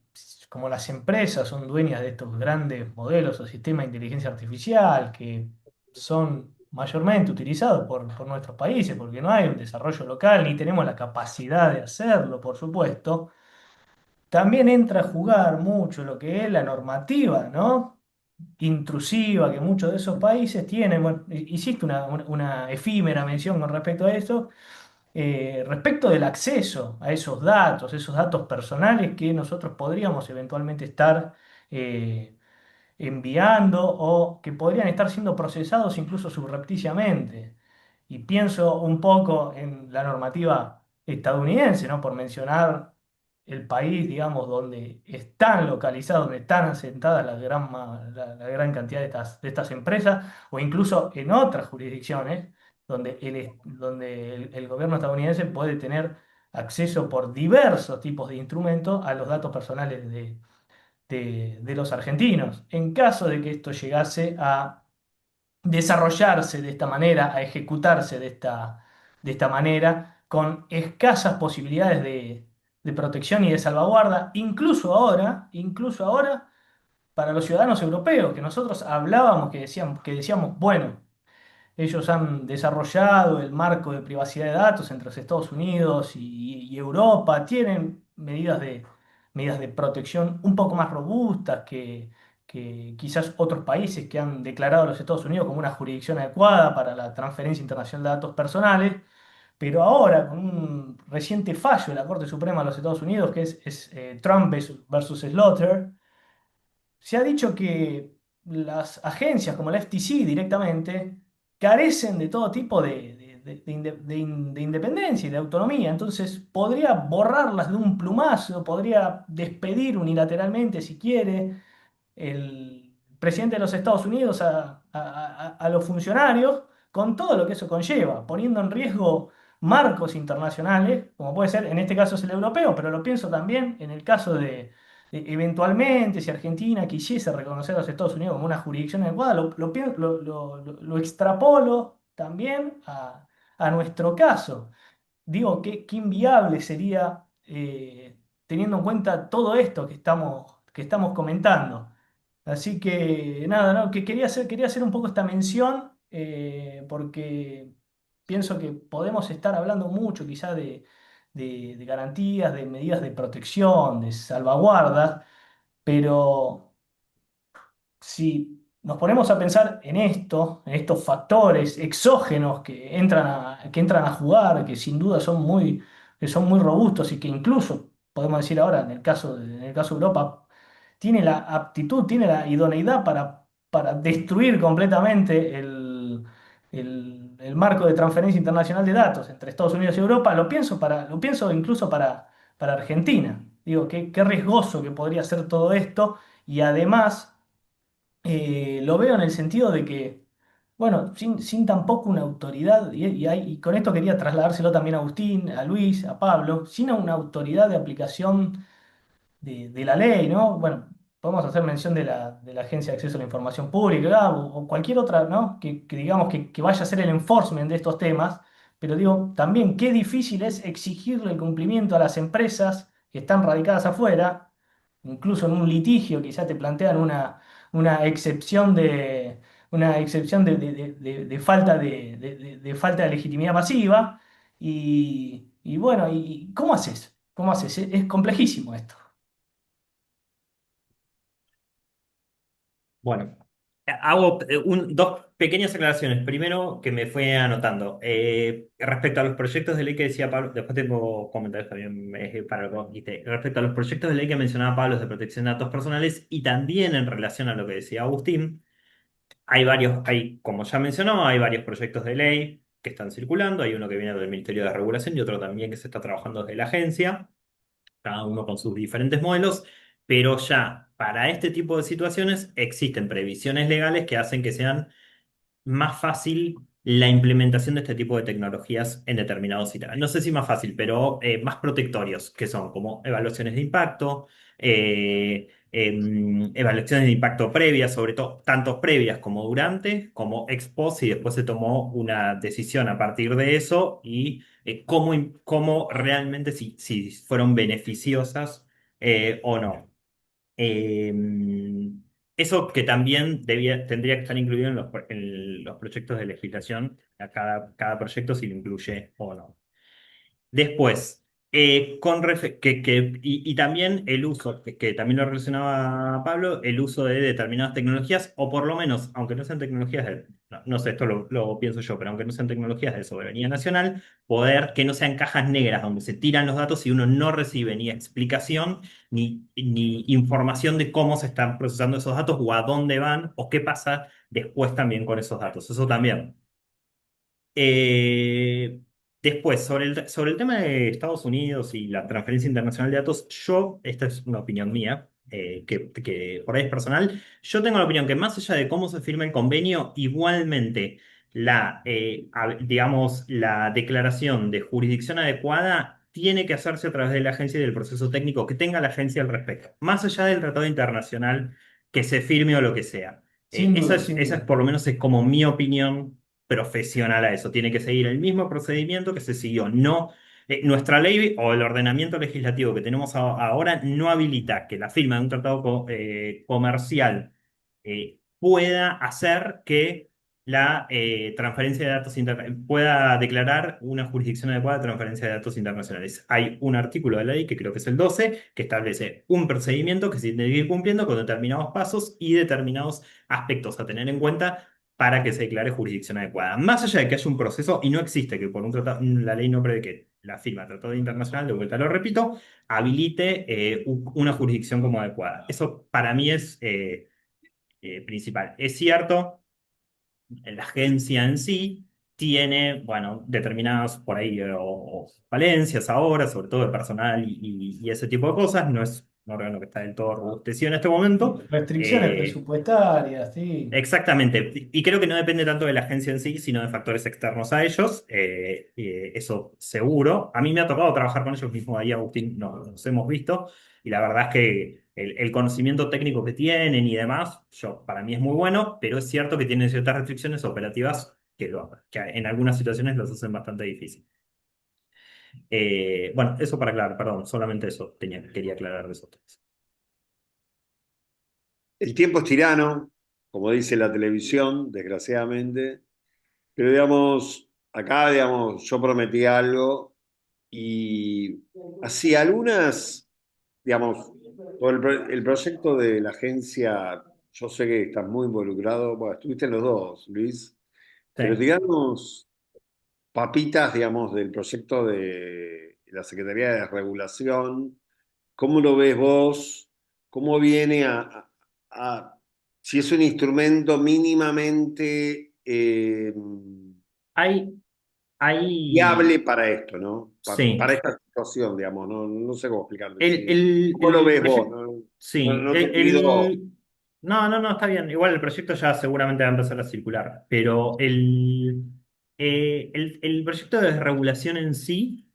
como las empresas son dueñas de estos grandes modelos o sistemas de inteligencia artificial que son mayormente utilizados por nuestros países, porque no hay un desarrollo local ni tenemos la capacidad de hacerlo, por supuesto, también entra a jugar mucho lo que es la normativa, ¿no? Intrusiva que muchos de esos países tienen. Bueno, hiciste una efímera mención con respecto a eso, respecto del acceso a esos datos personales que nosotros podríamos eventualmente estar eh, enviando o que podrían estar siendo procesados incluso subrepticiamente. Y pienso un poco en la normativa estadounidense, ¿no? Por mencionar el país, digamos, donde están localizados, donde están asentadas la gran cantidad de estas empresas, o incluso en otras jurisdicciones, donde el gobierno estadounidense puede tener acceso por diversos tipos de instrumentos a los datos personales de los argentinos. En caso de que esto llegase a desarrollarse de esta manera, a ejecutarse de esta manera, con escasas posibilidades de protección y de salvaguarda, incluso ahora, para los ciudadanos europeos, que nosotros hablábamos, que decíamos, bueno, ellos han desarrollado el marco de privacidad de datos entre los Estados Unidos y Europa, tienen medidas de protección un poco más robustas que quizás otros países que han declarado a los Estados Unidos como una jurisdicción adecuada para la transferencia internacional de datos personales, pero ahora con un reciente fallo de la Corte Suprema de los Estados Unidos, que es Trump versus Slaughter, se ha dicho que las agencias como la FTC directamente carecen de todo tipo de independencia y de autonomía. Entonces podría borrarlas de un plumazo, podría despedir unilateralmente si quiere el presidente de los Estados Unidos a los funcionarios, con todo lo que eso conlleva, poniendo en riesgo marcos internacionales, como puede ser, en este caso es el europeo, pero lo pienso también en el caso eventualmente, si Argentina quisiese reconocer a los Estados Unidos como una jurisdicción adecuada, lo extrapolo también a nuestro caso. Digo, qué inviable sería, teniendo en cuenta todo esto que estamos comentando. Así que nada, no, que quería hacer un poco esta mención, porque pienso que podemos estar hablando mucho quizá de garantías, de medidas de protección, de salvaguardas, pero si nos ponemos a pensar en esto, en estos factores exógenos que entran a jugar, que sin duda que son muy robustos y que incluso, podemos decir ahora, en el caso de Europa, tiene la aptitud, tiene la idoneidad para destruir completamente el marco de transferencia internacional de datos entre Estados Unidos y Europa, lo pienso incluso para Argentina. Digo, qué riesgoso que podría ser todo esto y además lo veo en el sentido de que, bueno, sin tampoco una autoridad, y con esto quería trasladárselo también a Agustín, a Luis, a Pablo, sin una autoridad de aplicación de la ley, ¿no? Bueno, podemos hacer mención de la Agencia de Acceso a la Información Pública, o cualquier otra, ¿no? Que digamos que vaya a ser el enforcement de estos temas, pero digo, también qué difícil es exigirle el cumplimiento a las empresas que están radicadas afuera, incluso en un litigio, quizás te plantean una excepción de falta de falta de legitimidad pasiva, y bueno, ¿y cómo haces? ¿Cómo haces? Es complejísimo esto. Bueno, hago dos pequeñas aclaraciones. Primero, que me fue anotando. Respecto a los proyectos de ley que decía Pablo, después tengo comentarios también para lo que vos dijiste. Respecto a los proyectos de ley que mencionaba Pablo de protección de datos personales y también en relación a lo que decía Agustín, como ya mencionó, hay varios proyectos de ley que están circulando. Hay uno que viene del Ministerio de Regulación y otro también que se está trabajando desde la agencia, cada uno con sus diferentes modelos, pero ya para este tipo de situaciones existen previsiones legales que hacen que sean más fácil la implementación de este tipo de tecnologías en determinados sitios. No sé si más fácil, pero más protectorios, que son como evaluaciones de impacto, evaluaciones de impacto previas, sobre todo, tanto previas como durante, como ex post, y después se tomó una decisión a partir de eso y cómo realmente si fueron beneficiosas o no. Eh, Eso que también tendría que estar incluido en los proyectos de legislación, a cada proyecto si lo incluye o no. Después, Y también el uso, que también lo relacionaba Pablo, el uso de determinadas tecnologías, o por lo menos, aunque no sean tecnologías no sé, esto lo pienso yo, pero aunque no sean tecnologías de soberanía nacional, poder que no sean cajas negras donde se tiran los datos y uno no recibe ni explicación ni información de cómo se están procesando esos datos o a dónde van o qué pasa después también con esos datos. Eso también. Eh, Después, sobre el tema de Estados Unidos y la transferencia internacional de datos, esta es una opinión mía, que por ahí es personal, yo tengo la opinión que más allá de cómo se firma el convenio, igualmente digamos, la declaración de jurisdicción adecuada tiene que hacerse a través de la agencia y del proceso técnico que tenga la agencia al respecto, más allá del tratado internacional que se firme o lo que sea. Sin duda, sin Esa es duda. por lo menos es como mi opinión profesional a eso. Tiene que seguir el mismo procedimiento que se siguió. No, nuestra ley o el ordenamiento legislativo que tenemos ahora no habilita que la firma de un tratado comercial pueda hacer que la transferencia de datos pueda declarar una jurisdicción adecuada de transferencia de datos internacionales. Hay un artículo de la ley, que creo que es el 12, que establece un procedimiento que se tiene que ir cumpliendo con determinados pasos y determinados aspectos a tener en cuenta para que se declare jurisdicción adecuada. Más allá de que haya un proceso, y no existe que por un tratado, la ley no prevé que la firma de tratado internacional, de vuelta lo repito, habilite una jurisdicción como adecuada. Eso para mí es principal. Es cierto, la agencia en sí tiene, bueno, determinadas por ahí o falencias ahora, sobre todo de personal y ese tipo de cosas. No es un órgano que está del todo robustecido en este momento. Restricciones Eh, presupuestarias, sí. Exactamente, y creo que no depende tanto de la agencia en sí, sino de factores externos a ellos, eso seguro. A mí me ha tocado trabajar con ellos mismos ahí, Agustín, nos hemos visto, y la verdad es que el conocimiento técnico que tienen y demás, para mí es muy bueno, pero es cierto que tienen ciertas restricciones operativas que en algunas situaciones los hacen bastante difícil. Bueno, eso para aclarar, perdón, solamente eso quería aclarar de esos temas. El tiempo es tirano, como dice la televisión, desgraciadamente, pero digamos, acá, digamos, yo prometí algo y así algunas, digamos, todo el proyecto de la agencia, yo sé que estás muy involucrado, bueno, estuviste en los dos, Luis, Sí. pero digamos, papitas, digamos, del proyecto de la Secretaría de Regulación. ¿Cómo lo ves vos? ¿Cómo viene si es un instrumento mínimamente Hay, hay, viable para esto, ¿no? Para sí. esta situación, digamos, no, no sé cómo explicarte. El, el, ¿Cómo lo el ves vos? proyecto, ¿No? sí, No te pido. no, no, no, está bien. Igual el proyecto ya seguramente va a empezar a circular, pero el proyecto de regulación en sí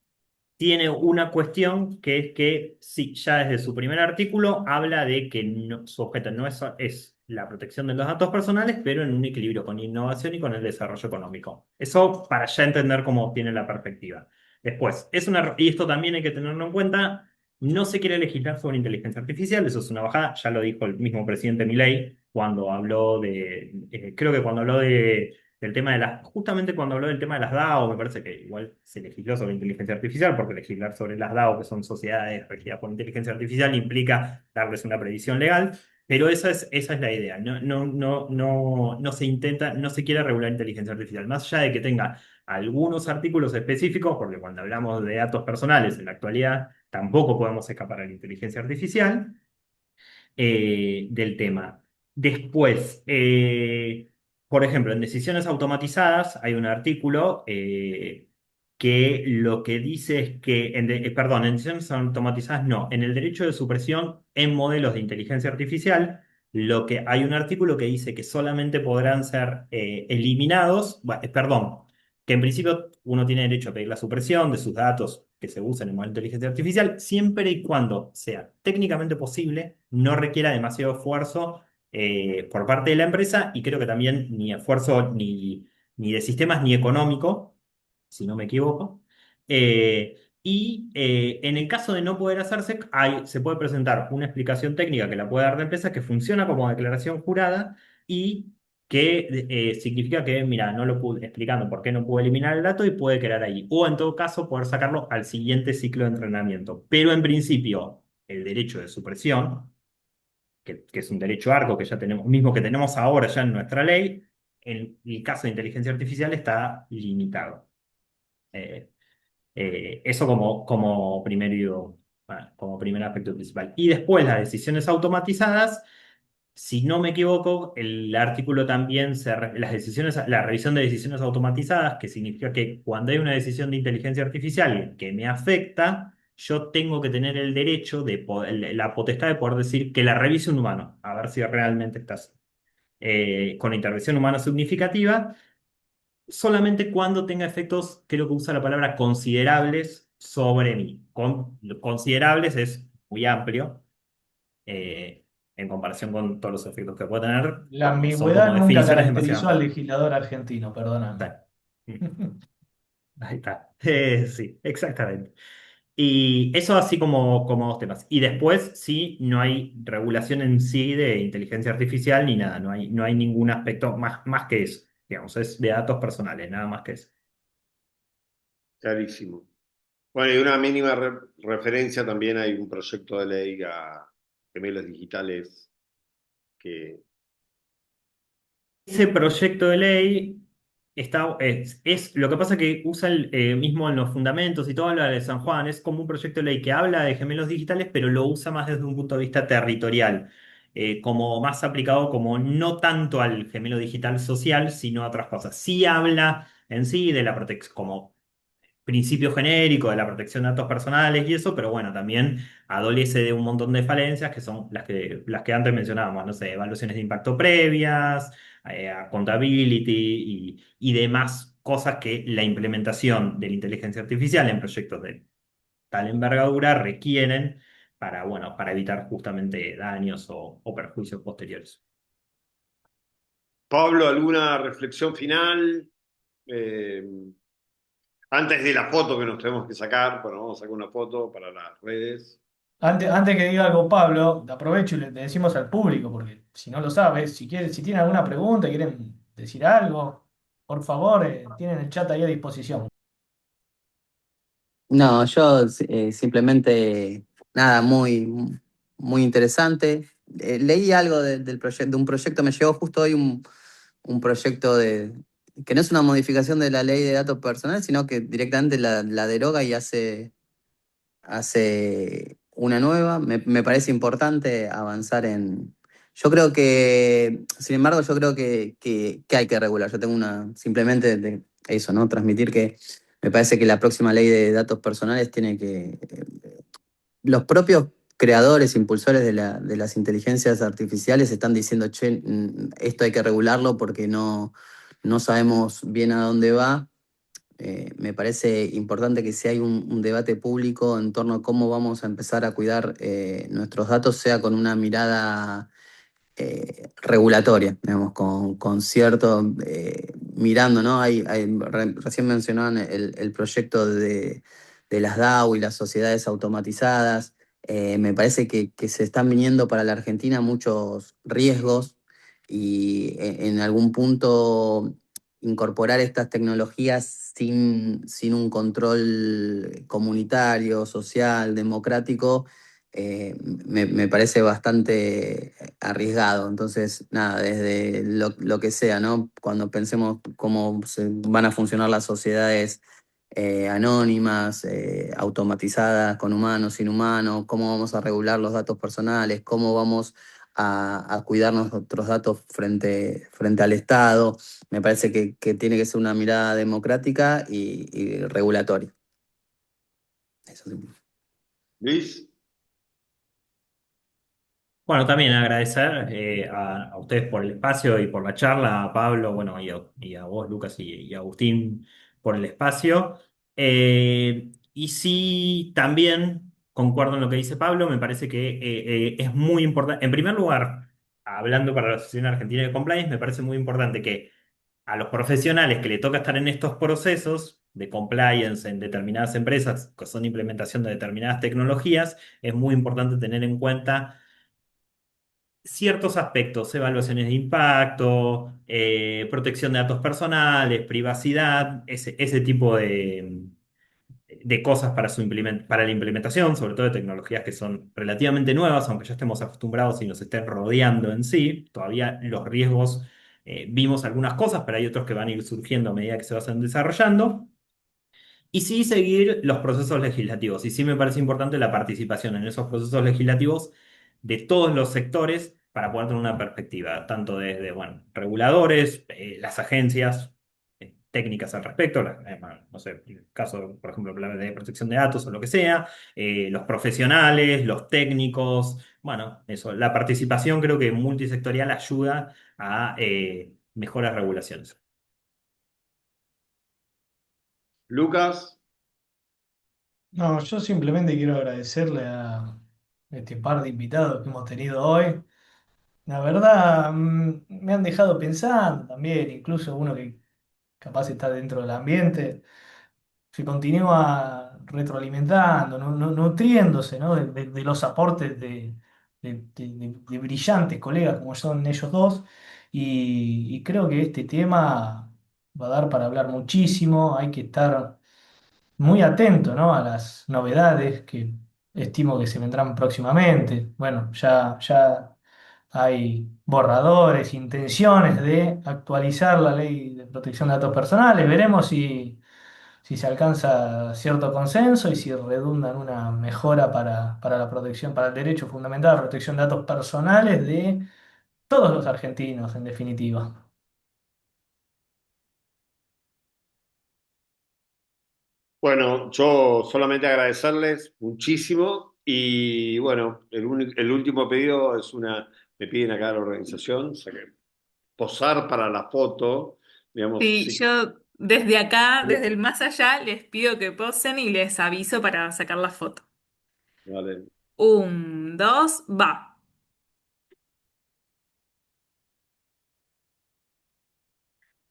tiene una cuestión que es que, sí, ya desde su primer artículo habla de que su objeto no es la protección de los datos personales, pero en un equilibrio con innovación y con el desarrollo económico. Eso para ya entender cómo tiene la perspectiva. Después, y esto también hay que tenerlo en cuenta, no se quiere legislar sobre inteligencia artificial, eso es una bajada, ya lo dijo el mismo presidente Milei cuando habló creo que cuando habló del tema justamente cuando habló del tema de las DAO, me parece que igual se legisló sobre inteligencia artificial, porque legislar sobre las DAO, que son sociedades regidas por inteligencia artificial, implica darles una previsión legal, pero esa es la idea. No se intenta, no se quiere regular inteligencia artificial, más allá de que tenga algunos artículos específicos, porque cuando hablamos de datos personales en la actualidad tampoco podemos escapar a la inteligencia artificial del tema. Después, por ejemplo, en decisiones automatizadas hay un artículo que lo que dice es que, perdón, en decisiones automatizadas no, en el derecho de supresión en modelos de inteligencia artificial, lo que hay un artículo que dice que solamente podrán ser eliminados, perdón, que en principio uno tiene derecho a pedir la supresión de sus datos que se usan en modelo de inteligencia artificial, siempre y cuando sea técnicamente posible, no requiera demasiado esfuerzo por parte de la empresa y creo que también ni esfuerzo ni de sistemas ni económico, si no me equivoco. En el caso de no poder hacerse, se puede presentar una explicación técnica que la puede dar la empresa que funciona como declaración jurada y que significa que, mira, no lo pude explicando por qué no pude eliminar el dato y puede quedar ahí. O en todo caso, poder sacarlo al siguiente ciclo de entrenamiento. Pero en principio, el derecho de supresión, que es un derecho arco que ya tenemos, mismo que tenemos ahora ya en nuestra ley, en el caso de inteligencia artificial está limitado. Eh, Eso como primero, bueno, como primer aspecto principal. Y después las decisiones automatizadas. Si no me equivoco, el artículo también las decisiones, la revisión de decisiones automatizadas, que significa que cuando hay una decisión de inteligencia artificial que me afecta, yo tengo que tener el derecho la potestad de poder decir que la revise un humano, a ver si realmente estás con intervención humana significativa, solamente cuando tenga efectos, creo que usa la palabra considerables sobre mí. Considerables es muy amplio eh, en comparación con todos los efectos que puede tener, La como son ambigüedad como nunca definiciones caracterizó al demasiado. legislador argentino, perdóname. Tal. Ahí está. Sí, exactamente. Y eso así como dos temas. Y después, sí, no hay regulación en sí de inteligencia artificial ni nada. No hay ningún aspecto más que eso. Digamos, es de datos personales, nada más que eso. Clarísimo. Bueno, y una mínima referencia también hay un proyecto de ley a gemelos digitales que Ese proyecto de ley lo que pasa que usa mismo en los fundamentos y todo habla de San Juan, es como un proyecto de ley que habla de gemelos digitales, pero lo usa más desde un punto de vista territorial, como más aplicado como no tanto al gemelo digital social, sino a otras cosas. Sí habla en sí de la protección, como principio genérico de la protección de datos personales y eso, pero bueno, también adolece de un montón de falencias que son las que antes mencionábamos, no sé, evaluaciones de impacto previas, accountability y demás cosas que la implementación de la inteligencia artificial en proyectos de tal envergadura requieren para, bueno, para evitar justamente daños o perjuicios posteriores. Pablo, ¿alguna reflexión final? Eh, Antes de la foto que nos tenemos que sacar, bueno, vamos a sacar una foto para las redes. Antes que diga algo, Pablo, aprovecho y le decimos al público, porque si no lo sabes, si tienen alguna pregunta, quieren decir algo, por favor, tienen el chat ahí a disposición. No, yo simplemente, nada, muy interesante. Leí algo del proyecto, de un proyecto, me llegó justo hoy un proyecto que no es una modificación de la ley de datos personales, sino que directamente la deroga y hace una nueva. Me parece importante avanzar en... Yo creo que, sin embargo, yo creo que hay que regular. Yo tengo simplemente eso, ¿no? Transmitir que me parece que la próxima ley de datos personales tiene que... los propios creadores, impulsores de las inteligencias artificiales están diciendo, che, esto hay que regularlo porque no sabemos bien a dónde va. Me parece importante que si hay un debate público en torno a cómo vamos a empezar a cuidar nuestros datos, sea con una mirada regulatoria, digamos, con cierto, mirando, ¿no? Recién mencionaban el proyecto de las DAO y las sociedades automatizadas. Me parece que se están viniendo para la Argentina muchos riesgos y en algún punto incorporar estas tecnologías sin un control comunitario, social, democrático, me parece bastante arriesgado. Entonces, nada, desde lo que sea, ¿no? Cuando pensemos cómo van a funcionar las sociedades anónimas, automatizadas, con humanos, sin humanos, cómo vamos a regular los datos personales, cómo vamos a cuidar nuestros datos frente al Estado. Me parece que tiene que ser una mirada democrática y regulatoria. Eso sí. Luis, Bueno, también agradecer a ustedes por el espacio y por la charla, a Pablo, bueno, y a vos, Lucas, y a Agustín por el espacio. Y sí, también concuerdo en lo que dice Pablo, me parece que es muy importante, en primer lugar, hablando para la Asociación Argentina de Compliance, me parece muy importante que a los profesionales que le toca estar en estos procesos de compliance en determinadas empresas, que son implementación de determinadas tecnologías, es muy importante tener en cuenta ciertos aspectos, evaluaciones de impacto, protección de datos personales, privacidad, ese tipo de cosas para para la implementación, sobre todo de tecnologías que son relativamente nuevas, aunque ya estemos acostumbrados y nos estén rodeando en sí. Todavía los riesgos, vimos algunas cosas, pero hay otros que van a ir surgiendo a medida que se vayan desarrollando. Y sí seguir los procesos legislativos. Y sí me parece importante la participación en esos procesos legislativos de todos los sectores para poder tener una perspectiva, tanto desde, bueno, reguladores, las agencias técnicas al respecto, bueno, no sé, en el caso, por ejemplo, de protección de datos o lo que sea, los profesionales, los técnicos, bueno, eso, la participación creo que multisectorial ayuda a mejores regulaciones. Lucas, No, yo simplemente quiero agradecerle a este par de invitados que hemos tenido hoy. La verdad, me han dejado pensando también, incluso uno que capaz está dentro del ambiente, se continúa retroalimentando, nutriéndose, ¿no? de los aportes de brillantes colegas como son ellos dos. Y creo que este tema va a dar para hablar muchísimo, hay que estar muy atento, ¿no? a las novedades que estimo que se vendrán próximamente. Bueno, ya hay borradores, intenciones de actualizar la ley de protección de datos personales. Veremos si se alcanza cierto consenso y si redunda en una mejora para la protección, para el derecho fundamental a la protección de datos personales de todos los argentinos, en definitiva. bueno, yo solamente agradecerles muchísimo y bueno, el último pedido es me piden acá la organización, o sea que posar para la foto, digamos, Sí, sí. yo desde acá, desde el más allá, les pido que posen y les aviso para sacar la foto. Vale. Un, dos, va.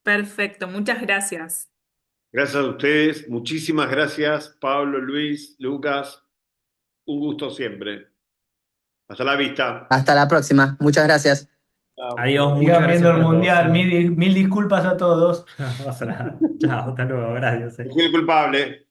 Perfecto, muchas gracias. Gracias a ustedes, muchísimas gracias, Pablo, Luis, Lucas, un gusto siempre. Hasta la vista. Hasta la próxima. Muchas gracias. Chao. Adiós, muchas Sigan gracias viendo el para todos. Mundial, mil disculpas a todos. No pasa nada. Chao, hasta luego, gracias. Yo soy el culpable.